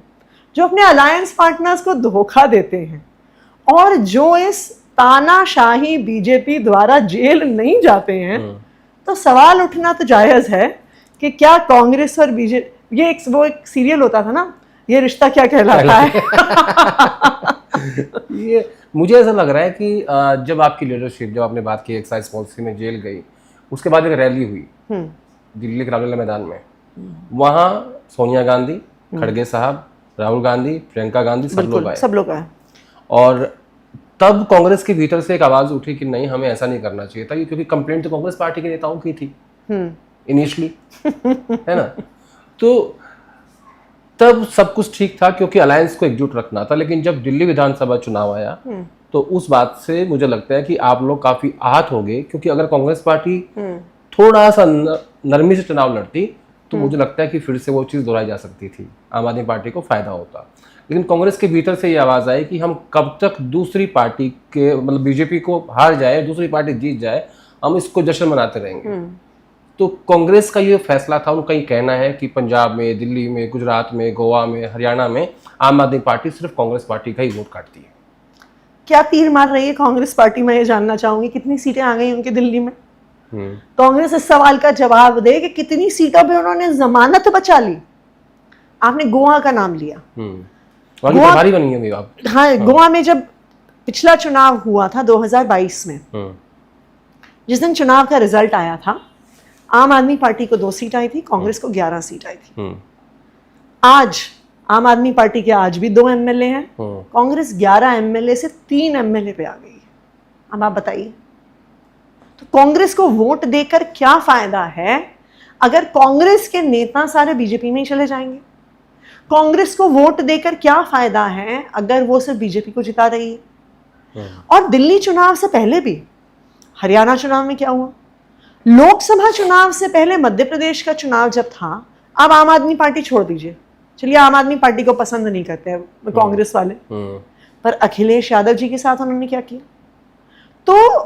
जो अपने अलायंस पार्टनर्स को धोखा देते हैं, और जो इस तानाशाही बीजेपी द्वारा जेल नहीं जाते हैं, तो सवाल उठना तो जायज है कि क्या कांग्रेस और बीजेपी, ये वो एक सीरियल होता था ना, ये रिश्ता क्या कहलाता है। ये मुझे ऐसा लग रहा है कि जब आपकी लीडरशिप, जब आपने बात की एक्साइज पॉलिसी में जेल गई, उसके बाद एक रैली हुई दिल्ली के रामलीला मैदान में, वहाँ सोनिया गांधी, खड़गे साहब, राहुल गांधी, प्रियंका गांधी, सब लोग आए। और तब कांग्रेस के भीतर से एक आवाज उठी कि नहीं, हमें ऐसा नहीं करना चाहिए था, क्योंकि कंप्लेंट तो कांग्रेस पार्टी के नेताओं की थी इनिशियली, है ना। तो तब सब कुछ ठीक था क्योंकि अलायंस को एकजुट रखना था। लेकिन जब दिल्ली विधानसभा चुनाव आया तो उस बात से मुझे लगता है कि आप लोग काफी आहत हो गए, क्योंकि अगर कांग्रेस पार्टी थोड़ा सा नरमी से चुनाव लड़ती तो मुझे लगता है कि फिर से वो चीज़ दोहराई जा सकती थी, आम आदमी पार्टी को फायदा होता। लेकिन कांग्रेस के भीतर से ये आवाज़ आई कि हम कब तक दूसरी पार्टी के, मतलब बीजेपी को हार जाए, दूसरी पार्टी जीत जाए, हम इसको जश्न मनाते रहेंगे। तो कांग्रेस का ये फैसला था, उनका ये कहना है कि पंजाब में, दिल्ली में, गुजरात में, गोवा में, हरियाणा में आम आदमी पार्टी सिर्फ कांग्रेस पार्टी का ही वोट काटती है। क्या तीर मार रही है कांग्रेस पार्टी? मैं ये जानना चाहूंगी कितनी सीटें आ गई उनकी दिल्ली में। कांग्रेस इस सवाल का जवाब दे कि कितनी सीटों पे उन्होंने जमानत बचा ली। आपने गोवा का नाम लिया, गोवा भारी बनी है आप। हाँ, गोवा में जब पिछला चुनाव हुआ था 2022 में, जिस दिन चुनाव का रिजल्ट आया था, आम आदमी पार्टी को 2 सीट आई थी, कांग्रेस को 11 सीट आई थी। आज आम आदमी पार्टी के आज भी 2 एमएलए हैं, कांग्रेस 11 एमएलए से 3 एमएलए पे आ गई है। अब आप बताइए, तो कांग्रेस को वोट देकर क्या फायदा है अगर कांग्रेस के नेता सारे बीजेपी में ही चले जाएंगे? कांग्रेस को वोट देकर क्या फायदा है अगर वो सिर्फ बीजेपी को जिता रही है? और दिल्ली चुनाव से पहले भी हरियाणा चुनाव में क्या हुआ? लोकसभा चुनाव से पहले मध्य प्रदेश का चुनाव जब था, अब आम आदमी पार्टी छोड़ दीजिए, चलिए आम आदमी पार्टी को पसंद नहीं करते हैं कांग्रेस वाले, पर अखिलेश यादव जी के साथ उन्होंने क्या किया? तो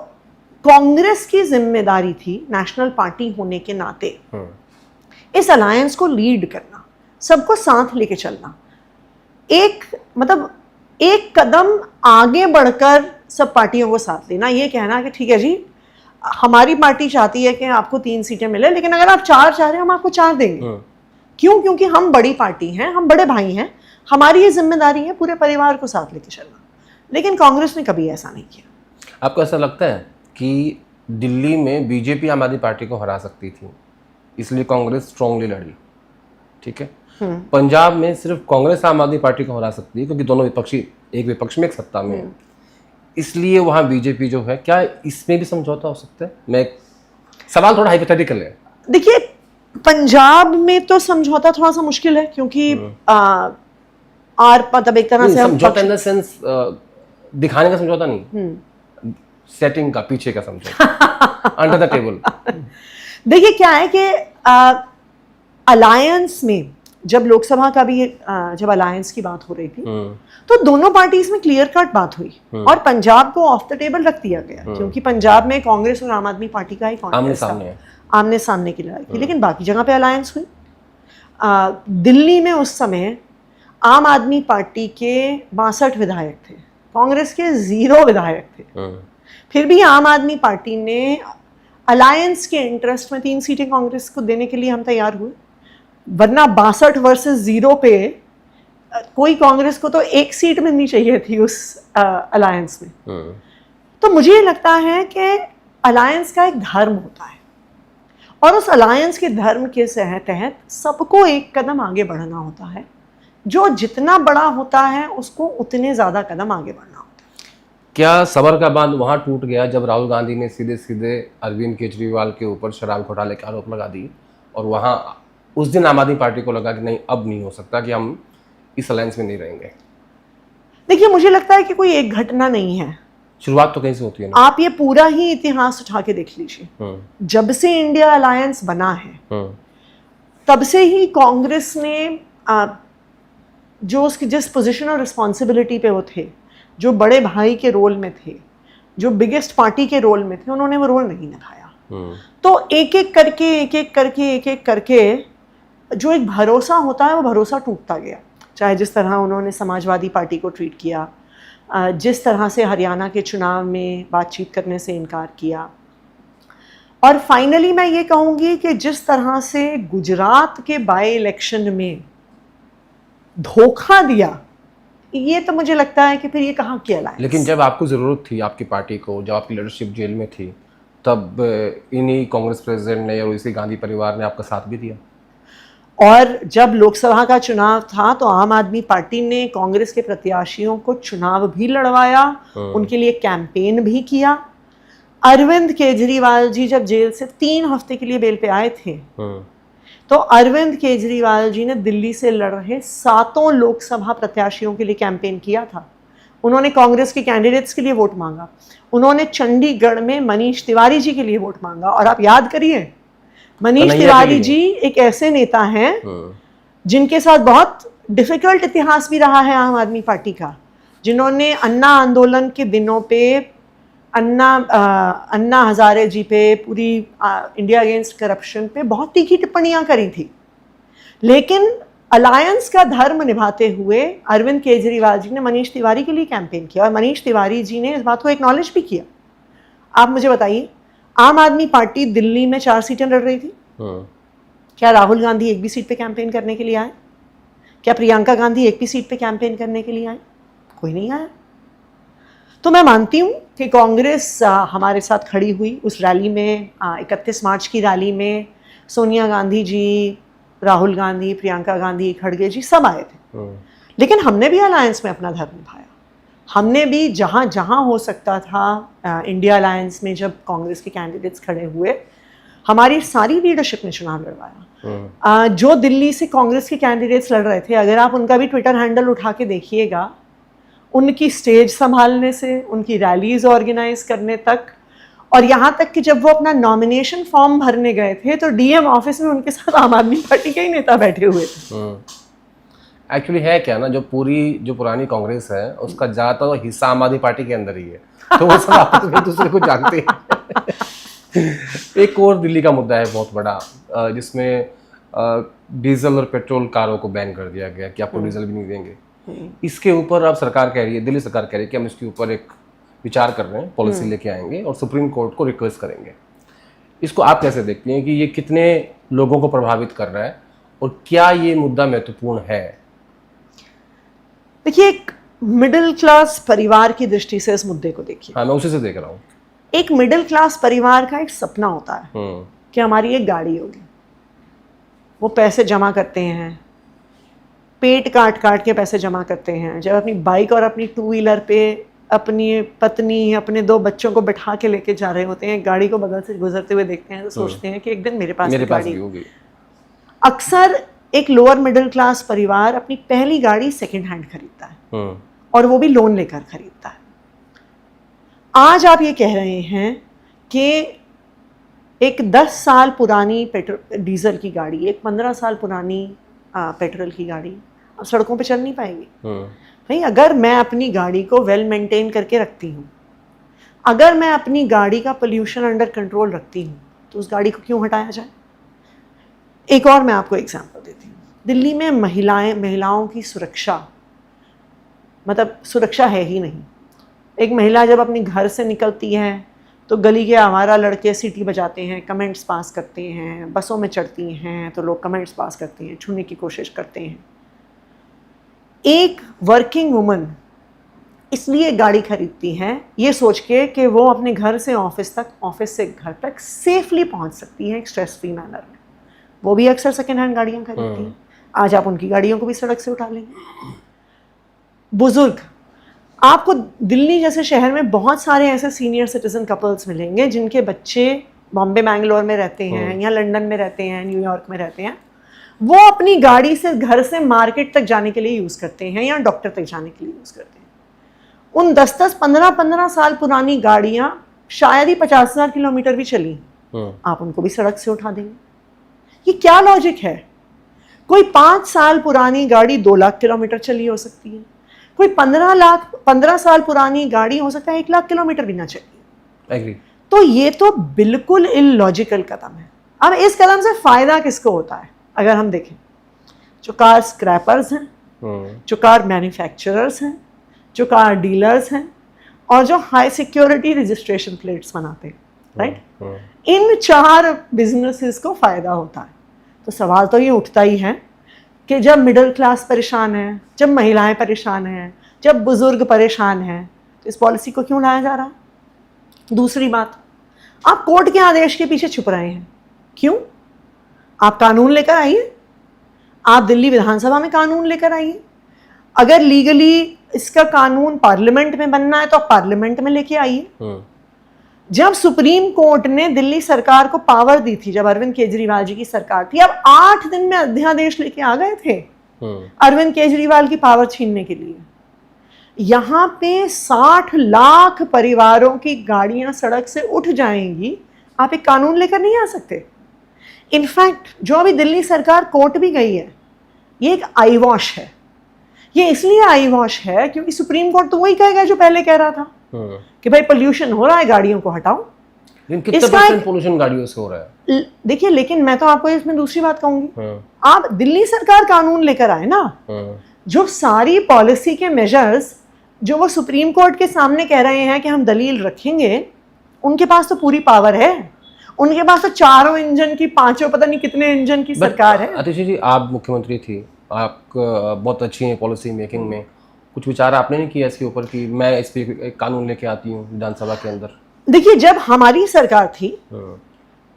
कांग्रेस की जिम्मेदारी थी नेशनल पार्टी होने के नाते इस अलायंस को लीड करना, सबको साथ लेके चलना, एक कदम आगे बढ़कर सब पार्टियों को साथ लेना। ये कहना कि ठीक है जी, हमारी पार्टी चाहती है कि आपको 3 सीटें मिले, लेकिन अगर आप 4 चाह रहे हैं हम आपको 4 देंगे। क्यों? क्योंकि हम बड़ी पार्टी हैं, हम बड़े भाई हैं, हमारी ये जिम्मेदारी है पूरे परिवार को साथ लेके चलना। लेकिन कांग्रेस ने कभी ऐसा नहीं किया। आपको ऐसा लगता है कि दिल्ली में बीजेपी आम आदमी पार्टी को हरा सकती थी, इसलिए कांग्रेस स्ट्रांगली लड़ी, ठीक है? पंजाब में सिर्फ कांग्रेस आम आदमी पार्टी को हरा सकती है क्योंकि दोनों विपक्षी एक विपक्ष में एक सत्ता में है, इसलिए वहाँ बीजेपी जो है, क्या इसमें भी समझौता हो सकता है? मैं सवाल थोड़ा हाइपोथेटिकल है। देखिए, पंजाब में तो समझौता थोड़ा सा मुश्किल है क्योंकि मतलब एक तरह से समझौता इन द सेंस दिखाने का समझौता नहीं, सेटिंग का, पीछे का समझौता, अंडर द टेबल। देखिए क्या है कि अलायंस में जब लोकसभा का भी जब अलायंस की बात हो रही थी तो दोनों पार्टीज में क्लियर कट बात हुई और पंजाब को ऑफ द टेबल रख दिया गया क्योंकि पंजाब में कांग्रेस और आम आदमी पार्टी का ही कॉन्टेस्ट था, आमने सामने की लड़ाई की, लेकिन बाकी जगह पे अलायंस हुई। दिल्ली में उस समय आम आदमी पार्टी के 62 विधायक थे, कांग्रेस के 0 विधायक थे। फिर भी आम आदमी पार्टी ने अलायंस के इंटरेस्ट में 3 सीटें कांग्रेस को देने के लिए हम तैयार हुए, वरना 62 वर्सेस 0 पे कोई कांग्रेस को तो 1 सीट मिलनी चाहिए थी उस अलायंस में। तो मुझे लगता है कि अलायंस का एक धर्म होता है और उस अलायंस के धर्म के तहत सबको एक कदम आगे बढ़ना होता है। जो जितना बड़ा होता है उसको उतने ज़्यादा कदम आगे बढ़ना होता है। क्या सबर का बांध वहाँ टूट गया जब राहुल गांधी ने सीधे सीधे अरविंद केजरीवाल के ऊपर शराब घोटाले के आरोप लगा दिए और वहाँ उस दिन आम आदमी पार्टी को लगा कि नहीं, अब नहीं हो सकता कि हम इस अलायंस में नहीं रहेंगे? देखिए, मुझे लगता है कि कोई एक घटना नहीं है, शुरुआत तो कहीं से होती है ना। आप ये पूरा ही इतिहास उठा के देख लीजिए। जब से इंडिया अलायंस बना है तब से ही कांग्रेस ने जो उसकी जिस पोजीशन और रिस्पॉन्सिबिलिटी पे वो थे, जो बड़े भाई के रोल में थे, जो बिगेस्ट पार्टी के रोल में थे, उन्होंने वो रोल नहीं निभाया। तो एक एक करके जो एक भरोसा होता है वो भरोसा टूटता गया। चाहे जिस तरह उन्होंने समाजवादी पार्टी को ट्रीट किया, जिस तरह से हरियाणा के चुनाव में बातचीत करने से इनकार किया, और फाइनली मैं ये कहूँगी कि जिस तरह से गुजरात के बाई इलेक्शन में धोखा दिया, ये तो मुझे लगता है कि फिर ये कहाँ की अलायंस। लेकिन जब आपको ज़रूरत थी आपकी पार्टी को, जब आपकी लीडरशिप जेल में थी, तब इन्हीं कांग्रेस प्रेसिडेंट ने और इसी गांधी परिवार ने आपका साथ भी दिया। और जब लोकसभा का चुनाव था तो आम आदमी पार्टी ने कांग्रेस के प्रत्याशियों को चुनाव भी लड़वाया, उनके लिए कैंपेन भी किया। अरविंद केजरीवाल जी जब जेल से 3 हफ्ते के लिए बेल पे आए थे तो अरविंद केजरीवाल जी ने दिल्ली से लड़ रहे 7 लोकसभा प्रत्याशियों के लिए कैंपेन किया था। उन्होंने कांग्रेस के कैंडिडेट्स के लिए वोट मांगा, उन्होंने चंडीगढ़ में मनीष तिवारी जी के लिए वोट मांगा। और आप याद करिए, मनीष तिवारी जी एक ऐसे नेता हैं जिनके साथ बहुत डिफिकल्ट इतिहास भी रहा है आम आदमी पार्टी का, जिन्होंने अन्ना आंदोलन के दिनों पे अन्ना हजारे जी पे, पूरी इंडिया अगेंस्ट करप्शन पे बहुत तीखी टिप्पणियां करी थी। लेकिन अलायंस का धर्म निभाते हुए अरविंद केजरीवाल जी ने मनीष तिवारी के लिए कैंपेन किया और मनीष तिवारी जी ने इस बात को एक्नॉलेज भी किया। आप मुझे बताइए, आम आदमी पार्टी दिल्ली में 4 सीटें लड़ रही थी, क्या राहुल गांधी एक भी सीट पे कैंपेन करने के लिए आए? क्या प्रियंका गांधी एक भी सीट पे कैंपेन करने के लिए आए? कोई नहीं आया। तो मैं मानती हूँ कि कांग्रेस हमारे साथ खड़ी हुई उस रैली में, 31 मार्च की रैली में सोनिया गांधी जी, राहुल गांधी, प्रियंका गांधी, खड़गे जी सब आए थे। लेकिन हमने भी अलायंस में अपना धर्म निभाया। हमने भी जहाँ जहाँ हो सकता था इंडिया अलायंस में जब कांग्रेस के कैंडिडेट्स खड़े हुए, हमारी सारी लीडरशिप ने चुनाव लड़वाया। जो दिल्ली से कांग्रेस के कैंडिडेट्स लड़ रहे थे, अगर आप उनका भी ट्विटर हैंडल उठा के देखिएगा, उनकी स्टेज संभालने से उनकी रैलीज ऑर्गेनाइज करने तक, और यहाँ तक कि जब वो अपना नॉमिनेशन फॉर्म भरने गए थे तो डीएम ऑफिस में उनके साथ आम आदमी पार्टी के ही नेता बैठे हुए थे। एक्चुअली है क्या ना, जो पुरानी कांग्रेस है उसका ज़्यादातर हिस्सा आम आदमी पार्टी के अंदर ही है, तो वो सब आपस में दूसरे को जानते हैं। एक और दिल्ली का मुद्दा है बहुत बड़ा, जिसमें डीजल और पेट्रोल कारों को बैन कर दिया गया कि आपको डीजल भी नहीं देंगे। इसके ऊपर अब सरकार कह रही है, दिल्ली सरकार कह रही है कि हम इसके ऊपर एक विचार कर रहे हैं, पॉलिसी लेके आएंगे और सुप्रीम कोर्ट को रिक्वेस्ट करेंगे। इसको आप कैसे देखती हैं कि ये कितने लोगों को प्रभावित कर रहा है और क्या ये मुद्दा महत्वपूर्ण है? देखिए, एक मिडिल क्लास परिवार की दृष्टि से इस मुद्दे को देखिए। हाँ, मैं उसी से देख रहा हूँ। एक मिडिल क्लास परिवार का एक सपना होता है कि हमारी एक गाड़ी होगी। वो पैसे जमा करते हैं, पेट काट काट के पैसे जमा करते हैं। जब अपनी बाइक और अपनी 2 व्हीलर पे अपनी पत्नी, अपने 2 बच्चों को बैठा के लेके जा रहे होते हैं, गाड़ी को बगल से गुजरते हुए देखते हैं तो सोचते हैं कि एक दिन मेरे पास गाड़ी होगी। अक्सर एक लोअर मिडिल क्लास परिवार अपनी पहली गाड़ी सेकंड हैंड खरीदता है और वो भी लोन लेकर खरीदता है। आज आप ये कह रहे हैं कि एक 10 साल पुरानी डीजल की गाड़ी, एक 15 साल पुरानी पेट्रोल की गाड़ी अब सड़कों पे चल नहीं पाएगी। भाई, अगर मैं अपनी गाड़ी को वेल मेंटेन करके रखती हूँ, अगर मैं अपनी गाड़ी का पोल्यूशन अंडर कंट्रोल रखती हूँ, तो उस गाड़ी को क्यों हटाया जाए। एक और मैं आपको एग्जांपल देती हूँ। दिल्ली में महिलाओं की सुरक्षा, मतलब सुरक्षा है ही नहीं। एक महिला जब अपने घर से निकलती है तो गली के आवारा लड़के सीटी बजाते हैं, कमेंट्स पास करते हैं, बसों में चढ़ती हैं तो लोग कमेंट्स पास करते हैं, छूने की कोशिश करते हैं। एक वर्किंग वुमन इसलिए गाड़ी खरीदती है ये सोच के कि वो अपने घर से ऑफिस तक, ऑफिस से घर तक सेफली पहुंच सकती है एक स्ट्रेस फ्री मैनर में। वो भी अक्सर सेकेंड हैंड गाड़ियां खरीदती हैं। आज आप उनकी गाड़ियों को भी सड़क से उठा लेंगे। बुजुर्ग, आपको दिल्ली जैसे शहर में बहुत सारे ऐसे सीनियर सिटीजन कपल्स मिलेंगे जिनके बच्चे बॉम्बे बैंगलोर में रहते हैं या लंदन में रहते हैं, न्यूयॉर्क में रहते हैं। वो अपनी गाड़ी से घर से मार्केट तक जाने के लिए यूज़ करते हैं या डॉक्टर तक जाने के लिए यूज़ करते हैं। उन 10-10, 15-15 साल पुरानी गाड़ियां शायद ही 50,000 किलोमीटर भी चली, आप उनको भी सड़क से उठा देंगे। ये क्या लॉजिक है? कोई 5 साल पुरानी गाड़ी 2 लाख किलोमीटर चली हो सकती है, कोई 15 साल पुरानी गाड़ी हो सकता है 1 लाख किलोमीटर भी ना चली। तो ये तो बिल्कुल इलॉजिकल कदम है। अब इस कदम से फायदा किसको होता है? अगर हम देखें, जो कार स्क्रैपर्स हैं, जो कार मैन्युफैक्चरर्स हैं, जो कार डीलर्स हैं और जो हाई सिक्योरिटी रजिस्ट्रेशन प्लेट्स बनाते हैं, राइट, इन 4 बिजनेसेस को फायदा होता है। तो सवाल तो ये उठता ही है कि जब मिडिल क्लास परेशान है, जब महिलाएं परेशान हैं, जब बुजुर्ग परेशान हैं, तो इस पॉलिसी को क्यों लाया जा रहा है? दूसरी बात, आप कोर्ट के आदेश के पीछे छुप रहे हैं। क्यों? आप कानून लेकर आइए, आप दिल्ली विधानसभा में कानून लेकर आइए। अगर लीगली इसका कानून पार्लियामेंट में बनना है तो आप पार्लियामेंट में लेके आइए। जब सुप्रीम कोर्ट ने दिल्ली सरकार को पावर दी थी, जब अरविंद केजरीवाल जी की सरकार थी, अब 8 दिन में अध्यादेश लेके आ गए थे अरविंद केजरीवाल की पावर छीनने के लिए। यहां पे 60 लाख परिवारों की गाड़ियां सड़क से उठ जाएंगी, आप एक कानून लेकर नहीं आ सकते। इनफैक्ट जो अभी दिल्ली सरकार कोर्ट भी गई है, ये एक आई वॉश है। ये इसलिए आई वॉश है क्योंकि सुप्रीम कोर्ट तो वही कहेगा जो पहले कह रहा था कि भाई पोल्यूशन हो रहा है, गाड़ियों को हटाओ। लेकिन कितना परसेंट पोल्यूशन गाड़ियों से हो रहा है? देखिए, लेकिन मैं तो आपको इसमें दूसरी बात कहूंगी, आप दिल्ली सरकार कानून लेकर आए ना, जो सारी पॉलिसी के मेजर्स जो वो सुप्रीम कोर्ट के सामने कह रहे हैं कि हम दलील रखेंगे, उनके पास तो पूरी पावर है। उनके पास तो 4 इंजन की, 5 पता नहीं कितने इंजन की सरकार है। आतिशी जी, आप मुख्यमंत्री थी, आप बहुत अच्छी हैं पॉलिसी मेकिंग में, कुछ विचार आपने नहीं किया इसके ऊपर कि मैं इस पे एक कानून लेके आती हूँ विधानसभा के अंदर? देखिए, जब हमारी सरकार थी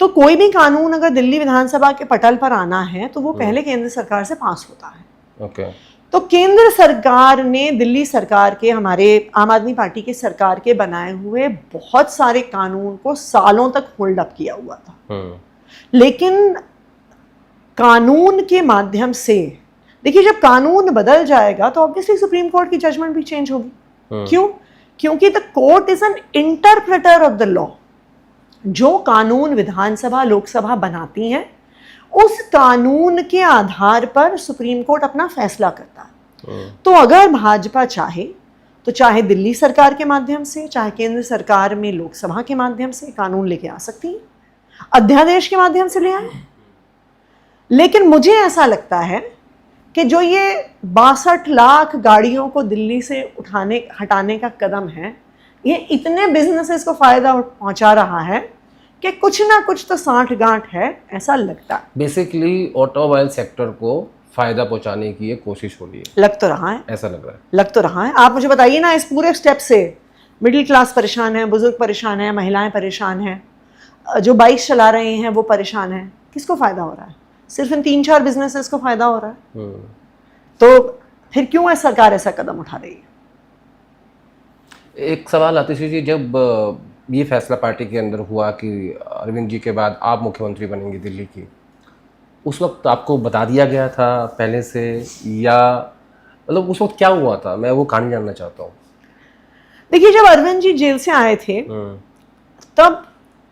तो कोई भी कानून अगर दिल्ली विधानसभा के पटल पर आना है तो वो पहले केंद्र सरकार से पास होता है। ओके। तो केंद्र सरकार ने दिल्ली सरकार के, हमारे आम आदमी पार्टी की सरकार के बनाए हुए बहुत सारे कानून को सालों तक होल्ड अप किया हुआ था। लेकिन कानून के माध्यम से, देखिए, जब कानून बदल जाएगा तो ऑब्वियसली सुप्रीम कोर्ट की जजमेंट भी चेंज होगी। क्यों? क्योंकि the court is an interpreter of the law. जो कानून विधानसभा लोकसभा बनाती हैं, उस कानून के आधार पर सुप्रीम कोर्ट अपना फैसला करता है। तो अगर भाजपा चाहे तो चाहे दिल्ली सरकार के माध्यम से, चाहे केंद्र सरकार में लोकसभा के माध्यम से कानून लेके आ सकती है, अध्यादेश के माध्यम से ले आए। लेकिन मुझे ऐसा लगता है कि जो ये 62 लाख गाड़ियों को दिल्ली से हटाने का कदम है, ये इतने बिजनेसेस को फायदा पहुंचा रहा है कि कुछ ना कुछ तो साठ गांठ है, ऐसा लगता है। बेसिकली ऑटोमोबाइल सेक्टर को फायदा पहुंचाने की ये कोशिश हो रही है, लग तो रहा है, ऐसा लग रहा है, लग तो रहा है। आप मुझे बताइए ना, इस पूरे स्टेप से मिडिल क्लास परेशान है, बुजुर्ग परेशान है, महिलाएं परेशान हैं, जो बाइक चला रहे हैं वो परेशान है। किसको फायदा हो रहा है? सिर्फ इन 3-4 बिजनेसेस को फायदा हो रहा है। तो फिर क्यों है सरकार ऐसा कदम उठा रही है? एक सवाल आतिशी जी, जब ये फैसला पार्टी के अंदर हुआ कि अरविंद जी के बाद आप मुख्यमंत्री बनेंगे दिल्ली की, उस वक्त आपको बता दिया गया था पहले से, या मतलब उस वक्त क्या हुआ था? मैं वो कहानी जानना चाहता हूँ। देखिए, जब अरविंद जी जेल से आए थे तब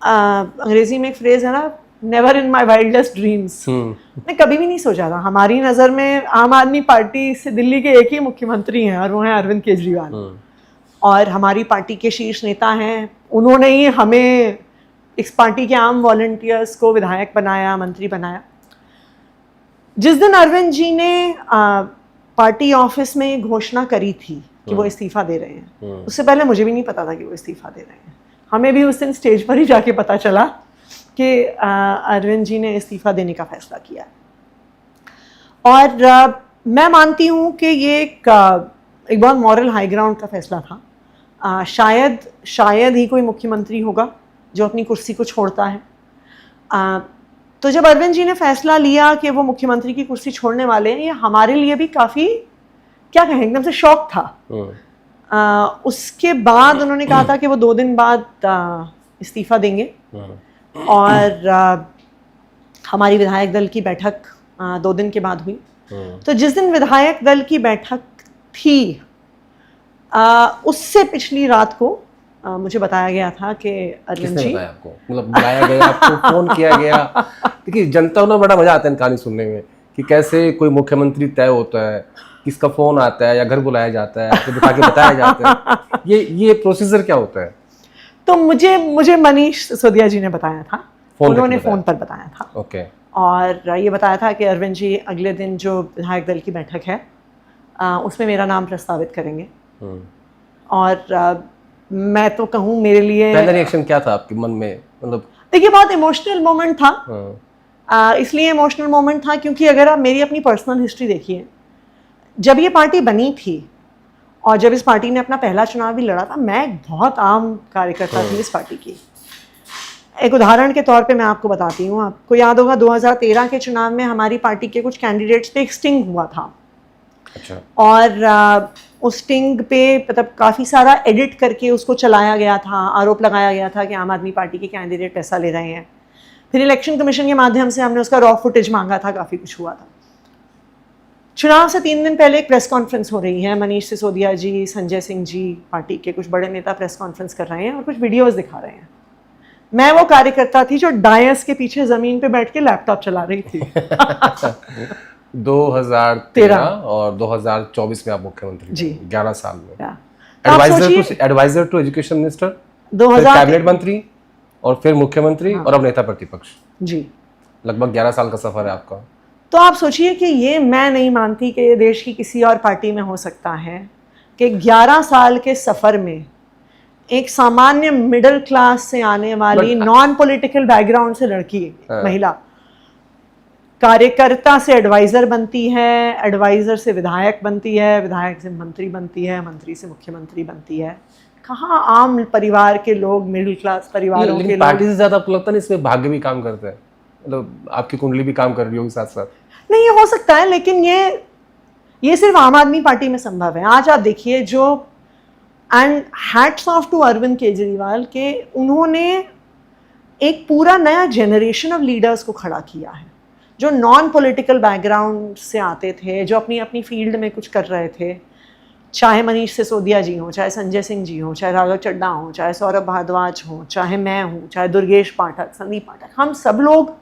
अंग्रेजी में एक फ्रेज है ना, never in my wildest dreams. मैं कभी भी नहीं सोचा था। हमारी नज़र में आम आदमी पार्टी से दिल्ली के एक ही मुख्यमंत्री हैं और वो हैं अरविंद केजरीवाल, और हमारी पार्टी के शीर्ष नेता हैं, उन्होंने ही हमें इस पार्टी के आम वॉलंटियर्स को विधायक बनाया, मंत्री बनाया। जिस दिन अरविंद जी ने पार्टी ऑफिस में घोषणा करी थी कि वो इस्तीफा दे रहे हैं, उससे पहले मुझे भी नहीं पता था कि वो इस्तीफा दे रहे हैं। हमें भी उस दिन स्टेज पर ही जाके पता चला कि अरविंद जी ने इस्तीफा देने का फैसला किया। और मैं मानती हूँ कि ये एक बहुत मॉरल हाई ग्राउंड का फैसला था। शायद ही कोई मुख्यमंत्री होगा जो अपनी कुर्सी को छोड़ता है। तो जब अरविंद जी ने फैसला लिया कि वो मुख्यमंत्री की कुर्सी छोड़ने वाले हैं, ये हमारे लिए भी काफ़ी, क्या कहें, एकदम से शौक था। उसके बाद उन्होंने कहा था कि वो 2 दिन बाद इस्तीफा देंगे, और हमारी विधायक दल की बैठक 2 दिन के बाद हुई। तो जिस दिन विधायक दल की बैठक थी, उससे पिछली रात को मुझे बताया गया था कि अरविंद जी, आपको मतलब बुलाया गया, आपको फोन किया गया? देखिए, जनता को बड़ा मजा आता है कहानी सुनने में कि कैसे कोई मुख्यमंत्री तय होता है, किसका फोन आता है या घर बुलाया जाता है, आपको बिठा के बताया जाता है। ये प्रोसीजर क्या होता है? तो मुझे मनीष सिसोदिया जी ने बताया था, उन्होंने फोन पर बताया था। ओके। और ये बताया था कि अरविंद जी अगले दिन जो विधायक दल की बैठक है उसमें मेरा नाम प्रस्तावित करेंगे। और मैं तो कहूँ, मेरे लिए पहला रिएक्शन क्या था आपके मन में? मतलब देखिए, बहुत इमोशनल मोमेंट था। इसलिए इमोशनल मोमेंट था क्योंकि अगर आप मेरी अपनी पर्सनल हिस्ट्री देखिए, जब ये पार्टी बनी थी और जब इस पार्टी ने अपना पहला चुनाव भी लड़ा था, मैं एक बहुत आम कार्यकर्ता थी इस पार्टी की। एक उदाहरण के तौर पे मैं आपको बताती हूँ। आपको याद होगा 2013 के चुनाव में हमारी पार्टी के कुछ कैंडिडेट्स पे एक स्टिंग हुआ था। अच्छा। और उस स्टिंग पे मतलब काफ़ी सारा एडिट करके उसको चलाया गया था, आरोप लगाया गया था कि आम आदमी पार्टी के कैंडिडेट पैसा ले रहे हैं। फिर इलेक्शन कमीशन के माध्यम से हमने उसका रॉ फुटेज मांगा था, काफ़ी कुछ हुआ था। चुनाव से 3 दिन पहले एक प्रेस कॉन्फ्रेंस हो रही है, मनीष सिसोदिया जी, संजय सिंह जी, पार्टी के कुछ बड़े नेता प्रेस कॉन्फ्रेंस कर रहे हैं और कुछ वीडियोज़ दिखा रहे हैं। मैं वो कार्यकर्ता थी जो डायस के पीछे ज़मीन पे बैठ के लैपटॉप चला रही थी। 2013 और 2024 में आप मुख्यमंत्री जी, 11 साल में adviser to education minister, 2000 cabinet मंत्री, और फिर मुख्यमंत्री, और अब नेता प्रतिपक्ष जी। लगभग 11 साल का सफर है आपका। तो आप सोचिए कि ये मैं नहीं मानती कि ये देश की किसी और पार्टी में हो सकता है कि 11 साल के सफर में एक सामान्य मिडिल क्लास से आने वाली नॉन पॉलिटिकल बैकग्राउंड से लड़की, महिला कार्यकर्ता से एडवाइजर बनती है, एडवाइजर से विधायक बनती है, विधायक से मंत्री बनती है, मंत्री से मुख्यमंत्री बनती है। कहाँ आम परिवार के लोग, मिडिल क्लास परिवारों के लोग। पार्टी से ज्यादा आपको लगता नहीं इसमें भाग्य भी काम करता है? मतलब आपकी कुंडली भी काम कर रही होगी साथ साथ? नहीं, ये हो सकता है, लेकिन ये सिर्फ आम आदमी पार्टी में संभव है। आज आप देखिए जो, and hats off to Arvind Kejriwal के उन्होंने एक पूरा नया जनरेशन ऑफ लीडर्स को खड़ा किया है जो नॉन पॉलिटिकल बैकग्राउंड से आते थे, जो अपनी अपनी फील्ड में कुछ कर रहे थे। चाहे मनीष सिसोदिया जी हों, चाहे संजय सिंह जी हों, चाहे राघव चड्ढा हों, चाहे सौरभ भारद्वाज हों, चाहे मैं हूँ, चाहे दुर्गेश पाठक, संदीप पाठक, हम सब लोग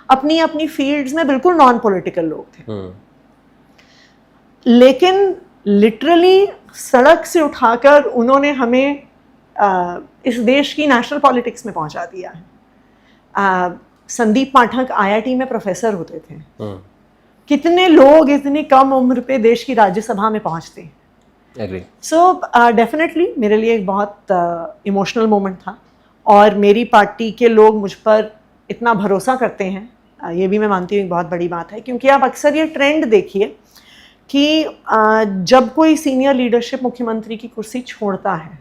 अपनी अपनी फील्ड्स में बिल्कुल नॉन पॉलिटिकल लोग थे। लेकिन लिटरली सड़क से उठाकर उन्होंने हमें इस देश की नेशनल पॉलिटिक्स में पहुंचा दिया है। संदीप पाठक IIT में प्रोफेसर होते थे। कितने लोग इतनी कम उम्र पे देश की राज्यसभा में पहुंचते? सो डेफिनेटली मेरे लिए एक बहुत इमोशनल मोमेंट था, और मेरी पार्टी के लोग मुझ पर इतना भरोसा करते हैं, ये भी मैं मानती हूँ एक बहुत बड़ी बात है। क्योंकि आप अक्सर ये ट्रेंड देखिए कि जब कोई सीनियर लीडरशिप मुख्यमंत्री की कुर्सी छोड़ता है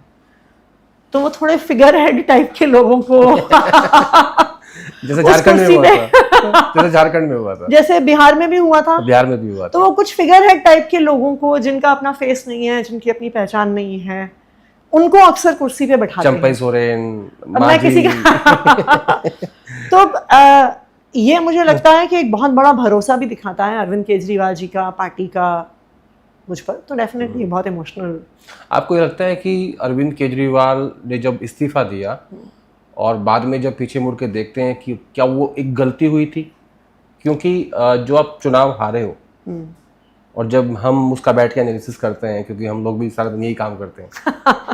तो वो थोड़े फिगर हेड टाइप के लोगों को जैसे झारखंड में हुआ था, जैसे झारखंड में हुआ था, जैसे बिहार में भी हुआ था, बिहार में भी हुआ था, तो वो कुछ फिगर हेड टाइप के लोगों को, जिनका अपना फेस नहीं है, जिनकी अपनी पहचान नहीं है, उनको अक्सर कुर्सी पे बैठाते हैं। चंपई सोरेन, मैं किसी का तो ये मुझे लगता है कि एक बहुत बड़ा भरोसा भी दिखाता है अरविंद केजरीवाल जी का, पार्टी का मुझ पर। तो डेफिनेटली बहुत इमोशनल। आपको ये लगता है कि अरविंद केजरीवाल ने जब इस्तीफा दिया और बाद में जब पीछे मुड़ के देखते हैं कि क्या वो एक गलती हुई थी? क्योंकि जो आप चुनाव हारे हो, और जब हम उसका बैठ के एनालिसिस करते हैं, क्योंकि हम लोग भी सारा दिन यही काम करते हैं,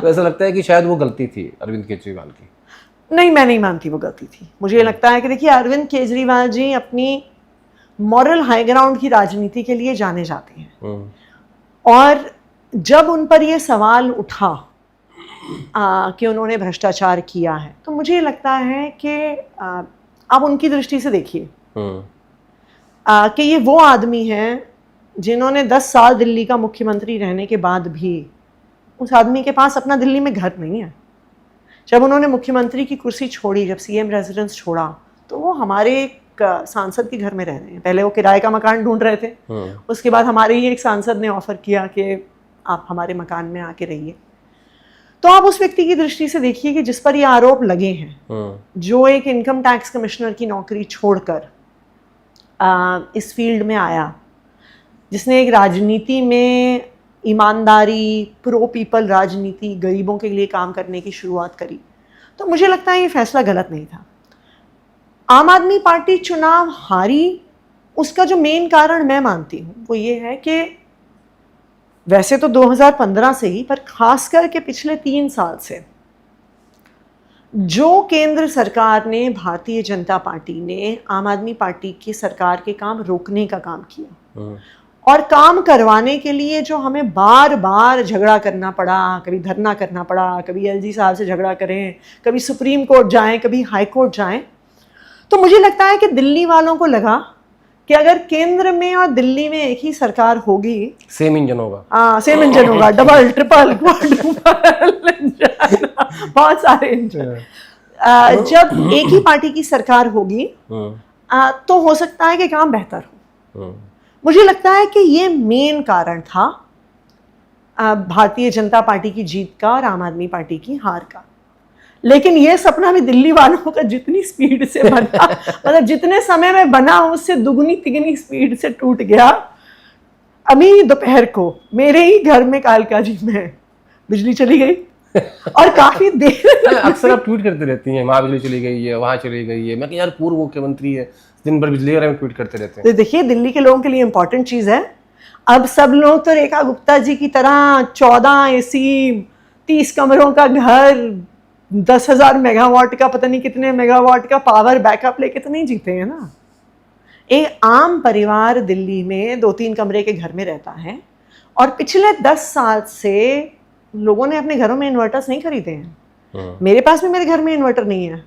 तो ऐसा लगता है कि शायद वो गलती थी अरविंद केजरीवाल की। नहीं, मैं नहीं मानती वो गलती थी। मुझे ये लगता है कि देखिए, अरविंद केजरीवाल जी अपनी मॉरल हाई ग्राउंड की राजनीति के लिए जाने जाते हैं, और जब उन पर ये सवाल उठा कि उन्होंने भ्रष्टाचार किया है, तो मुझे ये लगता है कि आप उनकी दृष्टि से देखिए कि ये वो आदमी हैं जिन्होंने 10 साल दिल्ली का मुख्यमंत्री रहने के बाद भी उस आदमी के पास अपना दिल्ली में घर नहीं है। जब उन्होंने मुख्यमंत्री की कुर्सी छोड़ी, जब सीएम रेजिडेंस छोड़ा, तो वो हमारे एक सांसद के घर में रह रहे हैं। पहले वो किराए का मकान ढूंढ रहे थे, उसके बाद हमारे ही एक सांसद ने ऑफर किया कि आप हमारे मकान में आके रहिए। तो आप उस व्यक्ति की दृष्टि से देखिए कि जिस पर ये आरोप लगे हैं, जो एक इनकम टैक्स कमिश्नर की नौकरी छोड़कर इस फील्ड में आया, जिसने एक राजनीति में ईमानदारी, प्रो पीपल राजनीति, गरीबों के लिए काम करने की शुरुआत करी, तो मुझे लगता है ये फैसला गलत नहीं था। आम आदमी पार्टी चुनाव हारी, उसका जो मेन कारण मैं मानती हूँ वो ये है कि वैसे तो 2015 से ही, पर खासकर के पिछले 3 साल से जो केंद्र सरकार ने, भारतीय जनता पार्टी ने आम आदमी पार्टी की सरकार के काम रोकने का काम किया, और काम करवाने के लिए जो हमें बार बार झगड़ा करना पड़ा, कभी धरना करना पड़ा, कभी एलजी साहब से झगड़ा करें, कभी सुप्रीम कोर्ट जाएं, कभी हाई कोर्ट जाएं, तो मुझे लगता है कि दिल्ली वालों को लगा कि अगर केंद्र में और दिल्ली में एक ही सरकार होगी, सेम इंजन होगा। सेम इंजन होगा, डबल, ट्रिपल, क्वाड्रुपल इंजन, बहुत सारे इंजन। जब एक ही पार्टी की सरकार होगी तो हो सकता है कि काम बेहतर हो। मुझे लगता है कि ये मेन कारण था भारतीय जनता पार्टी की जीत का और आम आदमी पार्टी की हार का। लेकिन ये सपना भी दिल्ली वालों का जितनी स्पीड से बना, मतलब जितने समय में बना उससे दुगनी तिगनी स्पीड से टूट गया। अभी दोपहर को मेरे ही घर में कालका जी में बिजली चली गई और काफी देर अक्सर आप ट्वीट करते रहती हैं, वहाँ बिजली चली गई है, वहाँ चली गई है। मैं यार पूर्व मुख्यमंत्री है, दिन भर बिजली के बारे में ट्वीट करते रहते हैं। देखिए, दिल्ली के लोगों के लिए इंपॉर्टेंट चीज है। अब सब लोग तो रेखा गुप्ता जी की तरह 14 एसी, 30 कमरों का घर, 10,000 मेगावाट का, पता नहीं कितने मेगावाट का पावर बैकअप लेके तो नहीं जीते हैं ना। एक आम परिवार दिल्ली में 2-3 कमरे के घर में रहता है, और पिछले 10 साल से लोगों ने अपने घरों में इन्वर्टर्स नहीं खरीदे हैं। मेरे पास भी मेरे घर में इन्वर्टर नहीं है।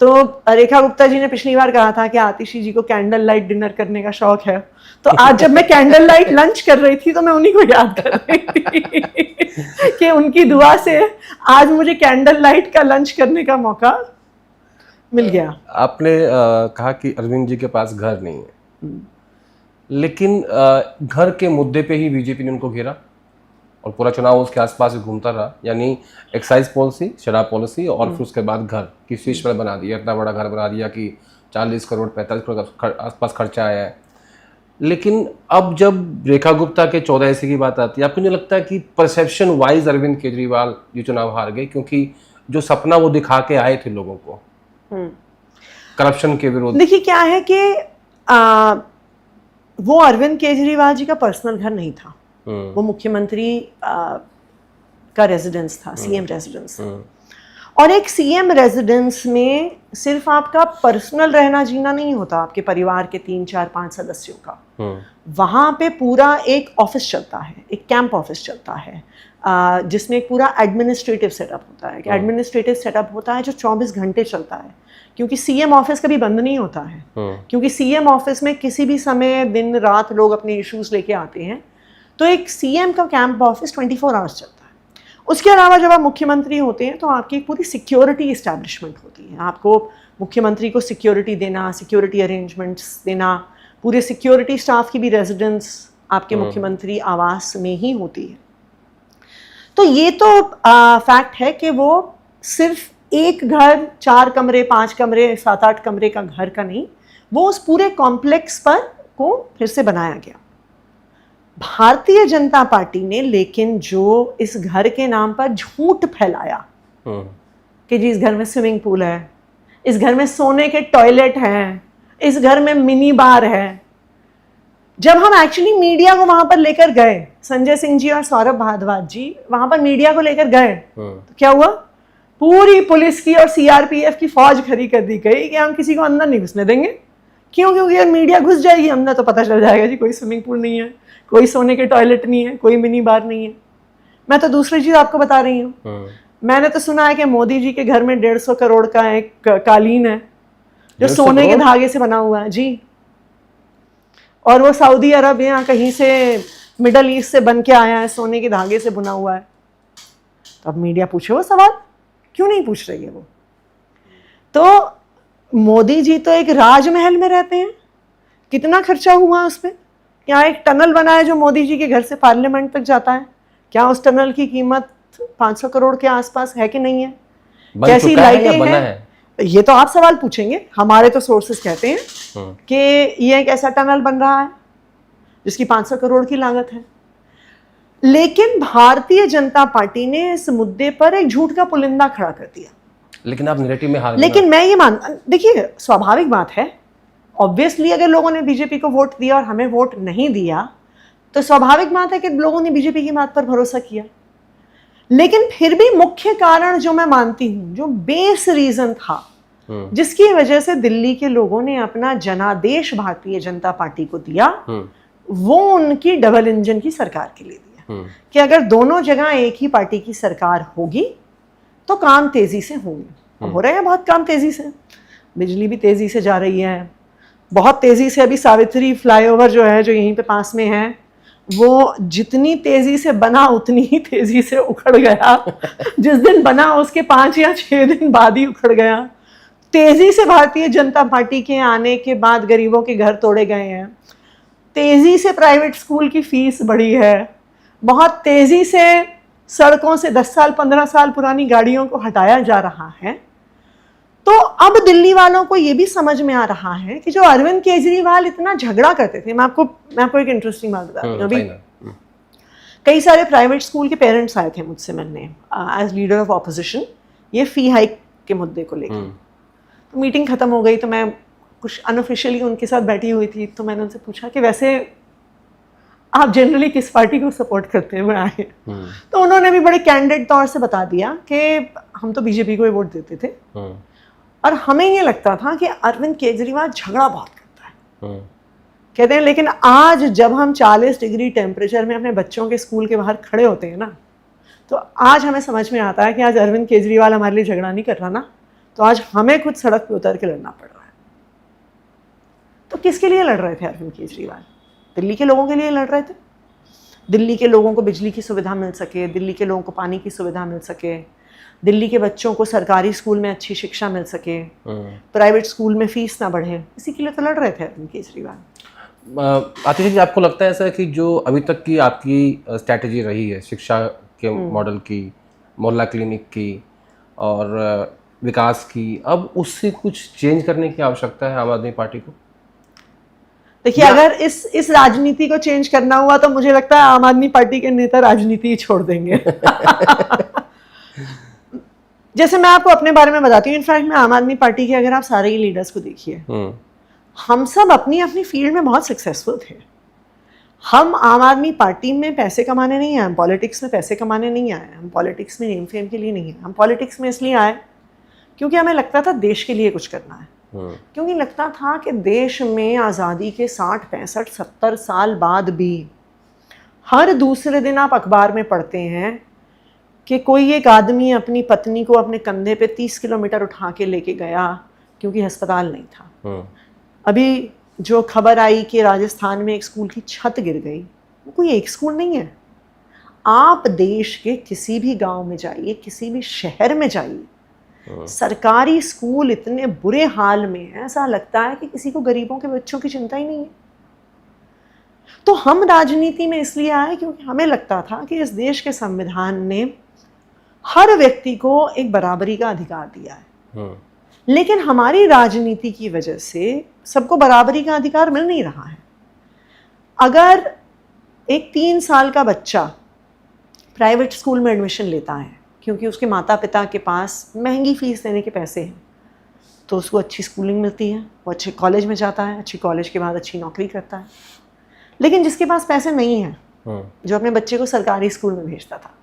तो रेखा गुप्ता जी ने पिछली बार कहा था कि आतिशी जी को कैंडल लाइट डिनर करने का शौक है, तो आज जब मैं कैंडल लाइट लंच कर रही थी तो मैं उन्हीं को याद कर रही थी कि उनकी दुआ से आज मुझे कैंडल लाइट का लंच करने का मौका मिल गया। आपने कहा कि अरविंद जी के पास घर नहीं है, लेकिन घर के मुद्दे पे ही बीजेपी ने उनको घेरा और पूरा चुनाव उसके आसपास ही घूमता रहा। यानी एक्साइज पॉलिसी, शराब पॉलिसी, और फिर उसके बाद घर की शीश पर बना दिया, इतना बड़ा घर बना दिया कि 40 करोड़ 45 करोड़ का आसपास खर्चा आया है। लेकिन अब जब रेखा गुप्ता के 14 ऐसी की बात आती है, आपको नहीं लगता कि परसेप्शन वाइज अरविंद केजरीवाल ये चुनाव हार गए? क्योंकि जो सपना वो दिखा के आए थे लोगों को करप्शन के विरोध। देखिए, क्या है कि वो अरविंद केजरीवाल जी का पर्सनल घर नहीं था, वो मुख्यमंत्री का रेजिडेंस था, सीएम रेजिडेंस था। और एक सीएम रेजिडेंस में सिर्फ आपका पर्सनल रहना जीना नहीं होता, आपके परिवार के 3, 4, 5 सदस्यों का। वहाँ पे पूरा एक ऑफिस चलता है, एक कैंप ऑफिस चलता है, जिसमें एक पूरा एडमिनिस्ट्रेटिव सेटअप होता है। एडमिनिस्ट्रेटिव सेटअप होता है जो 24 घंटे चलता है, क्योंकि सीएम ऑफिस कभी बंद नहीं होता है, क्योंकि सीएम ऑफिस में किसी भी समय दिन रात लोग अपने इश्यूज लेके आते हैं। तो एक सीएम का कैंप ऑफिस 24 आवर्स चलता है। उसके अलावा जब आप मुख्यमंत्री होते हैं तो आपकी एक पूरी सिक्योरिटी इस्टेब्लिशमेंट होती है। आपको मुख्यमंत्री को सिक्योरिटी देना, सिक्योरिटी अरेंजमेंट्स देना, पूरे सिक्योरिटी स्टाफ की भी रेजिडेंस आपके मुख्यमंत्री आवास में ही होती है। तो ये तो फैक्ट है कि वो सिर्फ एक घर, 4 कमरे, 5 कमरे, 7-8 कमरे का घर का नहीं, वो उस पूरे कॉम्प्लेक्स पर को फिर से बनाया गया। भारतीय जनता पार्टी ने लेकिन जो इस घर के नाम पर झूठ फैलाया कि जी इस घर में स्विमिंग पूल है, इस घर में सोने के टॉयलेट हैं, इस घर में मिनी बार है। जब हम एक्चुअली मीडिया को वहां पर लेकर गए, संजय सिंह जी और सौरभ भारद्वाज जी वहां पर मीडिया को लेकर गए, तो क्या हुआ? पूरी पुलिस की और सीआरपीएफ की फौज खड़ी कर दी गई कि हम किसी को अंदर नहीं घुसने देंगे। क्यों? क्योंकि अगर मीडिया घुस जाएगी अंदर तो पता चल जाएगा जी कोई स्विमिंग पूल नहीं है, कोई सोने के टॉयलेट नहीं है, कोई मिनी बार नहीं है। मैं तो दूसरी चीज आपको बता रही हूँ, मैंने तो सुना है कि मोदी जी के घर में 150 करोड़ का एक कालीन है जो सोने के धागे से बना हुआ है जी, और वो सऊदी अरब या कहीं से मिडल ईस्ट से बन के आया है, सोने के धागे से बुना हुआ है। तो अब मीडिया पूछे वो सवाल, क्यों नहीं पूछ रही है वो? तो मोदी जी तो एक राजमहल में रहते हैं, कितना खर्चा हुआ उस पर? क्या एक टनल बना है जो मोदी जी के घर से पार्लियामेंट तक जाता है, क्या उस टनल की कीमत 500 करोड़ के आसपास है कि नहीं है? कैसी लाइटें हैं? ये तो आप सवाल पूछेंगे, हमारे तो सोर्सेस कहते हैं कि ये एक ऐसा टनल बन रहा है जिसकी 500 करोड़ की लागत है। लेकिन भारतीय जनता पार्टी ने इस मुद्दे पर एक झूठ का पुलिंदा खड़ा कर दिया। लेकिन आप नैरेटिव में हार गए। लेकिन मैं ये देखिए, स्वाभाविक बात है, ऑब्वियसली अगर लोगों ने बीजेपी को वोट दिया और हमें वोट नहीं दिया तो स्वाभाविक बात है कि लोगों ने बीजेपी की बात पर भरोसा किया। लेकिन फिर भी मुख्य कारण जो मैं मानती हूं, जो बेस रीजन था जिसकी वजह से दिल्ली के लोगों ने अपना जनादेश भारतीय जनता पार्टी को दिया, वो उनकी डबल इंजन की सरकार के लिए दिया कि अगर दोनों जगह एक ही पार्टी की सरकार होगी तो काम तेजी से होंगे। हो रहे हैं बहुत काम तेजी से, बिजली भी तेजी से जा रही है, बहुत तेजी से। अभी सावित्री फ्लाईओवर जो है, जो यहीं पे पास में है, वो जितनी तेजी से बना उतनी ही तेजी से उखड़ गया। जिस दिन बना उसके 5 या 6 दिन बाद ही उखड़ गया। तेजी से भारतीय जनता पार्टी के आने के बाद गरीबों के घर तोड़े गए हैं, तेजी से प्राइवेट स्कूल की फीस बढ़ी है, बहुत तेजी से सड़कों से 10 साल 15 साल पुरानी गाड़ियों को हटाया जा रहा है। तो अब दिल्ली वालों को ये भी समझ में आ रहा है कि जो अरविंद केजरीवाल इतना झगड़ा करते थे, मैं आपको एक इंटरेस्टिंग बात बताती हूँ। अभी कई सारे प्राइवेट स्कूल के पेरेंट्स आए थे मुझसे मिलने एज लीडर ऑफ ऑपोजिशन, ये फी हाइक के मुद्दे को लेकर। तो मीटिंग खत्म हो गई तो मैं कुछ अनऑफिशियली उनके साथ बैठी हुई थी, तो मैंने उनसे पूछा कि वैसे आप जनरली किस पार्टी को सपोर्ट करते हुए आए? तो उन्होंने भी बड़े कैंडिड तौर से बता दिया कि हम तो बीजेपी को ही वोट देते थे, और हमें ये लगता था कि अरविंद केजरीवाल झगड़ा बहुत करता है। कहते हैं लेकिन आज जब हम 40 डिग्री टेम्परेचर में अपने बच्चों के स्कूल के बाहर खड़े होते हैं ना, तो आज हमें समझ में आता है कि आज अरविंद केजरीवाल हमारे लिए झगड़ा नहीं कर रहा ना, तो आज हमें खुद सड़क पे उतर के लड़ना पड़ रहा है। तो किसके लिए लड़ रहे थे अरविंद केजरीवाल? दिल्ली के लोगों के लिए लड़ रहे थे। दिल्ली के लोगों को बिजली की सुविधा मिल सके, दिल्ली के लोगों को पानी की सुविधा मिल सके, दिल्ली के बच्चों को सरकारी स्कूल में अच्छी शिक्षा मिल सके, प्राइवेट स्कूल में फीस ना बढ़े, इसी के लिए तो लड़ रहे थे अरविंद केजरीवाल। आतिश जी, आपको लगता है ऐसा कि जो अभी तक की आपकी स्ट्रैटेजी रही है शिक्षा के मॉडल की, मोहल्ला क्लिनिक की और विकास की, अब उससे कुछ चेंज करने की आवश्यकता है आम आदमी पार्टी को? देखिए, अगर इस राजनीति को चेंज करना हुआ तो मुझे लगता है आम आदमी पार्टी के नेता राजनीति ही छोड़ देंगे। जैसे मैं आपको अपने बारे में बताती हूँ, इनफैक्ट मैं आम आदमी पार्टी के, अगर आप सारे ही लीडर्स को देखिए, हम सब अपनी अपनी फील्ड में बहुत सक्सेसफुल थे। हम आम आदमी पार्टी में पैसे कमाने नहीं आए, हम पॉलिटिक्स में पैसे कमाने नहीं आए, हम पॉलिटिक्स में नेम फेम के लिए नहीं आए। हम पॉलिटिक्स में इसलिए आए क्योंकि हमें लगता था देश के लिए कुछ करना है, क्योंकि लगता था कि देश में आज़ादी के 60 65 70 साल बाद भी हर दूसरे दिन आप अखबार में पढ़ते हैं कि कोई एक आदमी अपनी पत्नी को अपने कंधे पे 30 किलोमीटर उठा के लेके गया क्योंकि अस्पताल नहीं था। अभी जो खबर आई कि राजस्थान में एक स्कूल की छत गिर गई, वो कोई एक स्कूल नहीं है। आप देश के किसी भी गांव में जाइए, किसी भी शहर में जाइए, सरकारी स्कूल इतने बुरे हाल में है, ऐसा लगता है कि किसी को गरीबों के बच्चों की चिंता ही नहीं है। तो हम राजनीति में इसलिए आए क्योंकि हमें लगता था कि इस देश के संविधान ने हर व्यक्ति को एक बराबरी का अधिकार दिया है, लेकिन हमारी राजनीति की वजह से सबको बराबरी का अधिकार मिल नहीं रहा है। अगर एक 3 साल का बच्चा प्राइवेट स्कूल में एडमिशन लेता है क्योंकि उसके माता पिता के पास महंगी फीस देने के पैसे हैं, तो उसको अच्छी स्कूलिंग मिलती है, वो अच्छे कॉलेज में जाता है, अच्छी कॉलेज के बाद अच्छी नौकरी करता है। लेकिन जिसके पास पैसे नहीं है, जो अपने बच्चे को सरकारी स्कूल में भेजता था,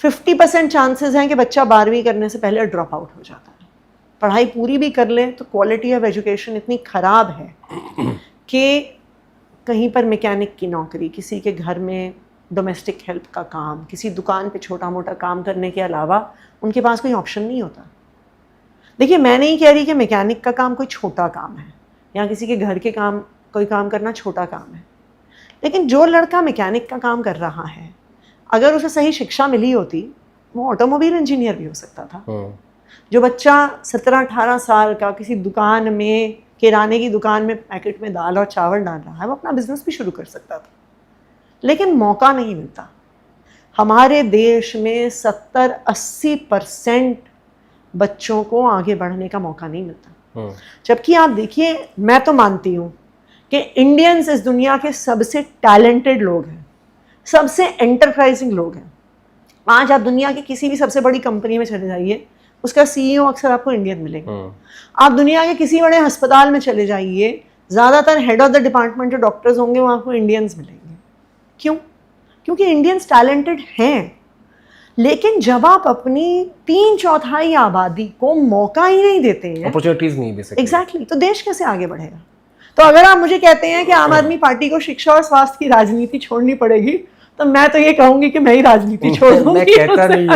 50% चांसेस हैं कि बच्चा 12वीं करने से पहले ड्रॉप आउट हो जाता है। पढ़ाई पूरी भी कर ले तो क्वालिटी ऑफ एजुकेशन इतनी ख़राब है कि कहीं पर मैकेनिक की नौकरी, किसी के घर में डोमेस्टिक हेल्प का काम, किसी दुकान पे छोटा मोटा काम करने के अलावा उनके पास कोई ऑप्शन नहीं होता। देखिए, मैं नहीं कह रही कि मैकेनिक का काम कोई छोटा काम है या किसी के घर के काम कोई काम करना छोटा काम है, लेकिन जो लड़का मैकेनिक का काम कर रहा है, अगर उसे सही शिक्षा मिली होती वो ऑटोमोबाइल इंजीनियर भी हो सकता था। जो बच्चा 17-18 साल का किसी दुकान में, किराने की दुकान में पैकेट में दाल और चावल डाल रहा है, वो अपना बिजनेस भी शुरू कर सकता था, लेकिन मौका नहीं मिलता। हमारे देश में 70-80% बच्चों को आगे बढ़ने का मौका नहीं मिलता। जबकि आप देखिए, मैं तो मानती हूँ कि इंडियंस इस दुनिया के सबसे टैलेंटेड लोग हैं, सबसे एंटरप्राइजिंग लोग हैं। आज आप दुनिया की किसी भी सबसे बड़ी कंपनी में चले जाइए, उसका सीईओ अक्सर आपको इंडियन मिलेगा। आप दुनिया के किसी बड़े अस्पताल में चले जाइए, ज़्यादातर हेड ऑफ द डिपार्टमेंट जो डॉक्टर्स होंगे वो आपको इंडियंस मिलेंगे। क्यों? क्योंकि इंडियंस टैलेंटेड हैं, लेकिन जब आप अपनी 3/4 आबादी को मौका ही नहीं देते हैं, अपॉर्चुनिटीज नहीं दे सकते, एग्जैक्टली, तो देश कैसे आगे बढ़ेगा? तो अगर आप मुझे कहते हैं कि आम आदमी पार्टी को शिक्षा और स्वास्थ्य की राजनीति छोड़नी पड़ेगी, तो मैं तो ये कहूंगी कि मैं ही राजनीति छोड़ दूंगी। मैं कहता नहीं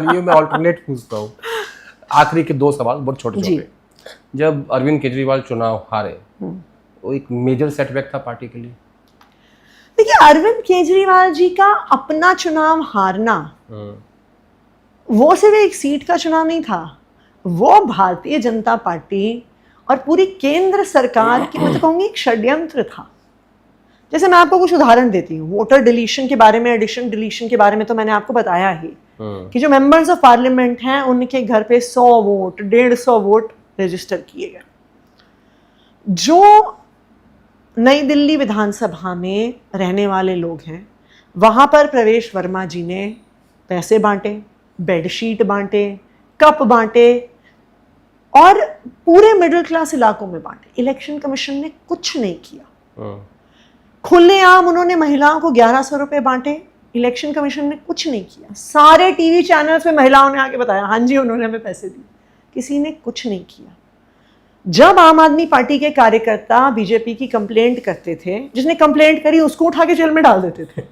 हूँ, मैं ऑल्टरनेट पूछता हूँ। आखिरी के 2 सवाल बहुत छोटे छोटे। जब अरविंद केजरीवाल चुनाव हारे, वो एक मेजर सेटबैक था पार्टी के लिए। देखिए, अरविंद केजरीवाल जी का अपना चुनाव हारना वो सिर्फ एक सीट का चुनाव नहीं था, वो भारतीय जनता पार्टी और पूरी केंद्र सरकार की, मैं तो कहूँगी, एक षड्यंत्र था। जैसे मैं आपको कुछ उदाहरण देती हूँ। वोटर डिलीशन के बारे में, एडिशन डिलीशन के बारे में तो मैंने आपको बताया ही कि जो मेंबर्स ऑफ पार्लियामेंट हैं उनके घर पे 100 वोट, 150 वोट रजिस्टर किए गए। जो नई दिल्ली विधानसभा में रहने वाले लोग हैं, वहाँ पर प्रवेश वर्मा जी ने पैसे बांटे, बेडशीट बांटे, कप बांटे और पूरे मिडिल क्लास इलाकों में बांटे। इलेक्शन कमीशन ने कुछ नहीं किया। खुलेआम उन्होंने महिलाओं को 1100 रुपये बांटे, इलेक्शन कमीशन ने कुछ नहीं किया। सारे टीवी चैनल्स पे महिलाओं ने आके बताया, हाँ जी उन्होंने हमें पैसे दिए। किसी ने कुछ नहीं किया। जब आम आदमी पार्टी के कार्यकर्ता बीजेपी की कंप्लेंट करते थे, जिसने कंप्लेंट करी उसको उठा के जेल में डाल देते थे।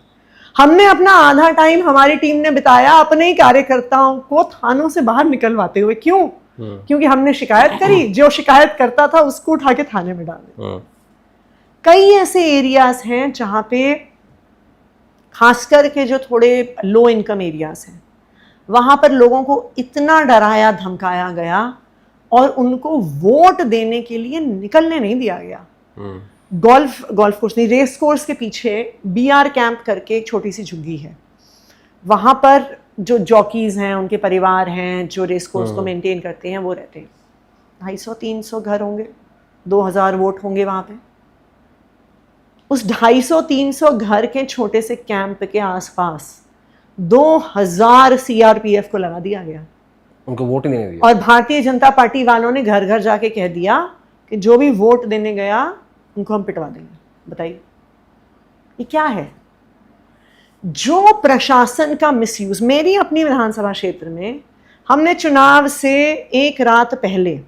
हमने अपना आधा टाइम, हमारी टीम ने बिताया अपने ही कार्यकर्ताओं को थानों से बाहर निकलवाते हुए। क्यों? क्योंकि हमने शिकायत करी, जो शिकायत करता था उसको उठा के थाने में डाल दिया। कई ऐसे एरियाज हैं जहां पे खासकर के जो थोड़े लो इनकम एरियाज हैं, वहां पर लोगों को इतना डराया धमकाया गया और उनको वोट देने के लिए निकलने नहीं दिया गया। गोल्फ कोर्स नहीं, रेस कोर्स के पीछे BR कैंप करके एक छोटी सी झुग्गी है। वहां पर जो जॉकीज हैं, उनके परिवार हैं जो रेस कोर्स को मेंटेन करते हैं, वो रहते हैं। 250-300 घर होंगे, 2000 वोट होंगे वहां पे। उस 250-300 घर के छोटे से कैंप के आसपास 2000 CRPF को लगा दिया गया। उनको वोट ही नहीं दिया। और भारतीय जनता पार्टी वालों ने घर घर जाके कह दिया कि जो भी वोट देने गया उनको हम पिटवा देंगे। बताइए ये क्या है? जो प्रशासन का मिसयूज। मेरी अपनी विधानसभा क्षेत्र में हमने चुनाव से एक रात पहले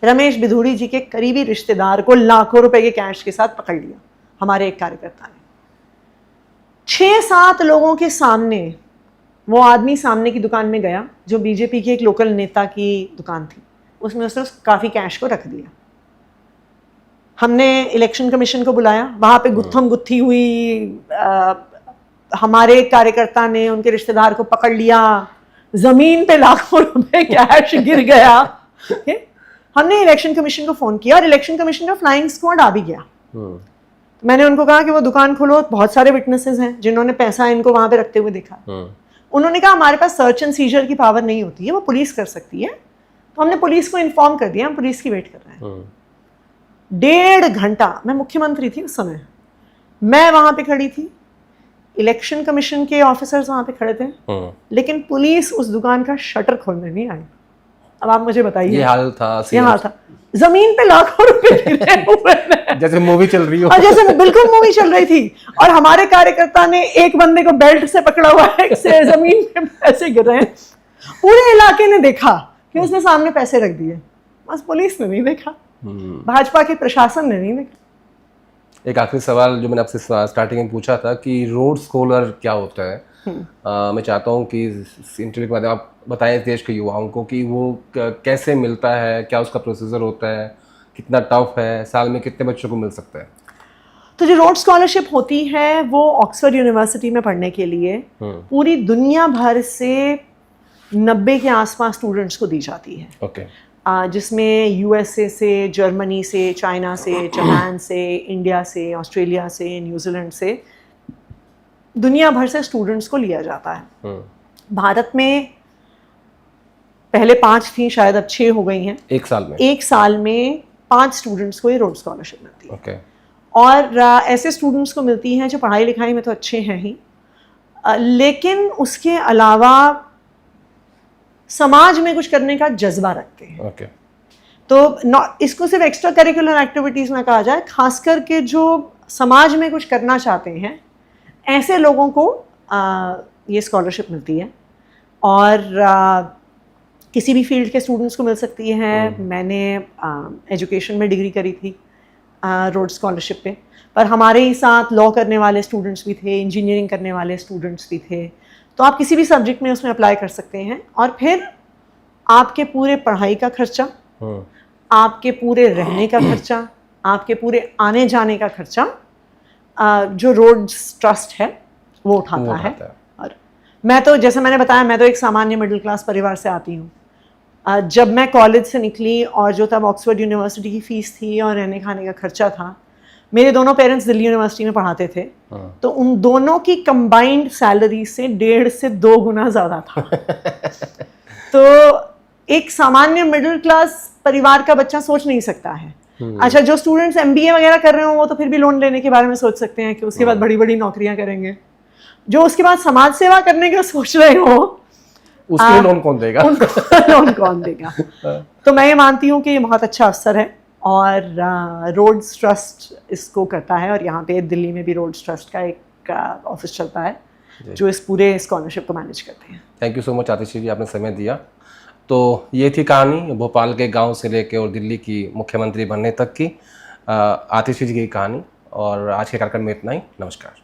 रमेश बिधूड़ी जी के करीबी रिश्तेदार को लाखों रुपए के कैश के साथ पकड़ लिया, हमारे एक कार्यकर्ता ने। 6-7 लोगों के सामने वो आदमी सामने की दुकान में गया, जो बीजेपी के एक लोकल नेता की दुकान थी, उसमें उसने काफ़ी कैश को रख दिया। हमने इलेक्शन कमीशन को बुलाया, वहाँ पे गुत्थम गुत्थी हुई। हमारे एक कार्यकर्ता ने उनके रिश्तेदार को पकड़ लिया, ज़मीन पे लाखों रुपए कैश गिर गया। हमने इलेक्शन कमीशन को फ़ोन किया और इलेक्शन कमीशन का फ्लाइंग स्क्वाड आ भी गया। मैंने उनको कहा कि वो दुकान खोलो, बहुत सारे विटनेसेस हैं जिन्होंने पैसा इनको वहाँ पे रखते हुए देखा। उन्होंने कहा हमारे पास सर्च एंड सीजर की पावर नहीं होती है, वो पुलिस कर सकती है। तो हमने पुलिस को इन्फॉर्म कर दिया, हम पुलिस की वेट कर रहे हैं। 1.5 घंटा, मैं मुख्यमंत्री थी उस समय, मैं वहां पे खड़ी थी, इलेक्शन कमीशन के ऑफिसर्स वहां पे खड़े थे, लेकिन पुलिस उस दुकान का शटर खोलने नहीं आई। अब आप मुझे बताइए। ये हाल था, ये हाल था, जमीन पे लाखों रुपए गिरे हुए हैं। जैसे मूवी चल रही हो। और जैसे बिल्कुल मूवी चल रही थी, और हमारे कार्यकर्ता ने एक बंदे को बेल्ट से पकड़ा हुआ है, से जमीन पे पैसे गिर रहे हैं। पूरे इलाके ने देखा कि उसने सामने पैसे रख दिए, बस पुलिस ने नहीं देखा, भाजपा के प्रशासन ने नहीं देखा। एक आखिरी सवाल जो मैंने आपसे स्टार्टिंग में पूछा था कि रोड स्कॉलर क्या होता है, मैं चाहता हूँ कि इस इंटरव्यू के बाद आप बताएं देश के युवाओं को कि वो कैसे मिलता है, क्या उसका प्रोसीजर होता है, कितना टफ है, साल में कितने बच्चों को मिल सकता है। तो जो रोड स्कॉलरशिप होती है वो ऑक्सफोर्ड यूनिवर्सिटी में पढ़ने के लिए पूरी दुनिया भर से 90 के आसपास स्टूडेंट्स को दी जाती है। ओके। जिसमें यूएसए से, जर्मनी से, चाइना से, जापान से, इंडिया से, ऑस्ट्रेलिया से, न्यूजीलैंड से, दुनिया भर से स्टूडेंट्स को लिया जाता है। भारत में पहले 5 थी, शायद अब 6 हो गई हैं। एक साल में 5 स्टूडेंट्स को ये रोड स्कॉलरशिप मिलती है। ओके। और ऐसे स्टूडेंट्स को मिलती हैं जो पढ़ाई लिखाई में तो अच्छे हैं ही, लेकिन उसके अलावा समाज में कुछ करने का जज्बा रखते हैं। ओके। तो इसको सिर्फ एक्स्ट्रा करिकुलर एक्टिविटीज़ ना कहा जाए, खास करके जो समाज में कुछ करना चाहते हैं ऐसे लोगों को ये स्कॉलरशिप मिलती है। और किसी भी फील्ड के स्टूडेंट्स को मिल सकती है। मैंने एजुकेशन में डिग्री करी थी रोड स्कॉलरशिप पे, पर हमारे ही साथ लॉ करने वाले स्टूडेंट्स भी थे, इंजीनियरिंग करने वाले स्टूडेंट्स भी थे। तो आप किसी भी सब्जेक्ट में उसमें अप्लाई कर सकते हैं, और फिर आपके पूरे पढ़ाई का खर्चा, आपके पूरे रहने का खर्चा, आपके पूरे आने जाने का खर्चा जो रोड्स ट्रस्ट है वो उठाता है। और मैं तो, जैसे मैंने बताया, मैं तो एक सामान्य मिडिल क्लास परिवार से आती हूँ। जब मैं कॉलेज से निकली और जो तब ऑक्सफोर्ड यूनिवर्सिटी की फ़ीस थी और रहने खाने का खर्चा था, मेरे दोनों पेरेंट्स दिल्ली यूनिवर्सिटी में पढ़ाते थे, तो उन दोनों की कंबाइंड सैलरी से 1.5 से 2 गुना ज़्यादा था। तो एक सामान्य मिडिल क्लास परिवार का बच्चा सोच नहीं सकता है। अच्छा, जो स्टूडेंट्स MBA वगैरह कर रहे हो वो तो फिर भी लोन लेने के बारे में सोच सकते हैं कि उसके बाद बड़ी बड़ी नौकरियां करेंगे। जो उसके बाद समाज सेवा करने का सोच रहे हो, उसके लोन कौन देगा? लोन कौन देगा? तो मैं ये मानती हूँ कि ये बहुत अच्छा अवसर है, और रोड्स ट्रस्ट इसको करता है। और यहाँ पे दिल्ली में भी रोड्स ट्रस्ट का एक ऑफिस चलता है जो इस पूरे स्कॉलरशिप को मैनेज करते हैं। थैंक यू सो मच आतिशी जी, आपने समय दिया। तो ये थी कहानी भोपाल के गांव से लेकर और दिल्ली की मुख्यमंत्री बनने तक की आतिशी जी की कहानी। और आज के कार्यक्रम में इतना ही। नमस्कार।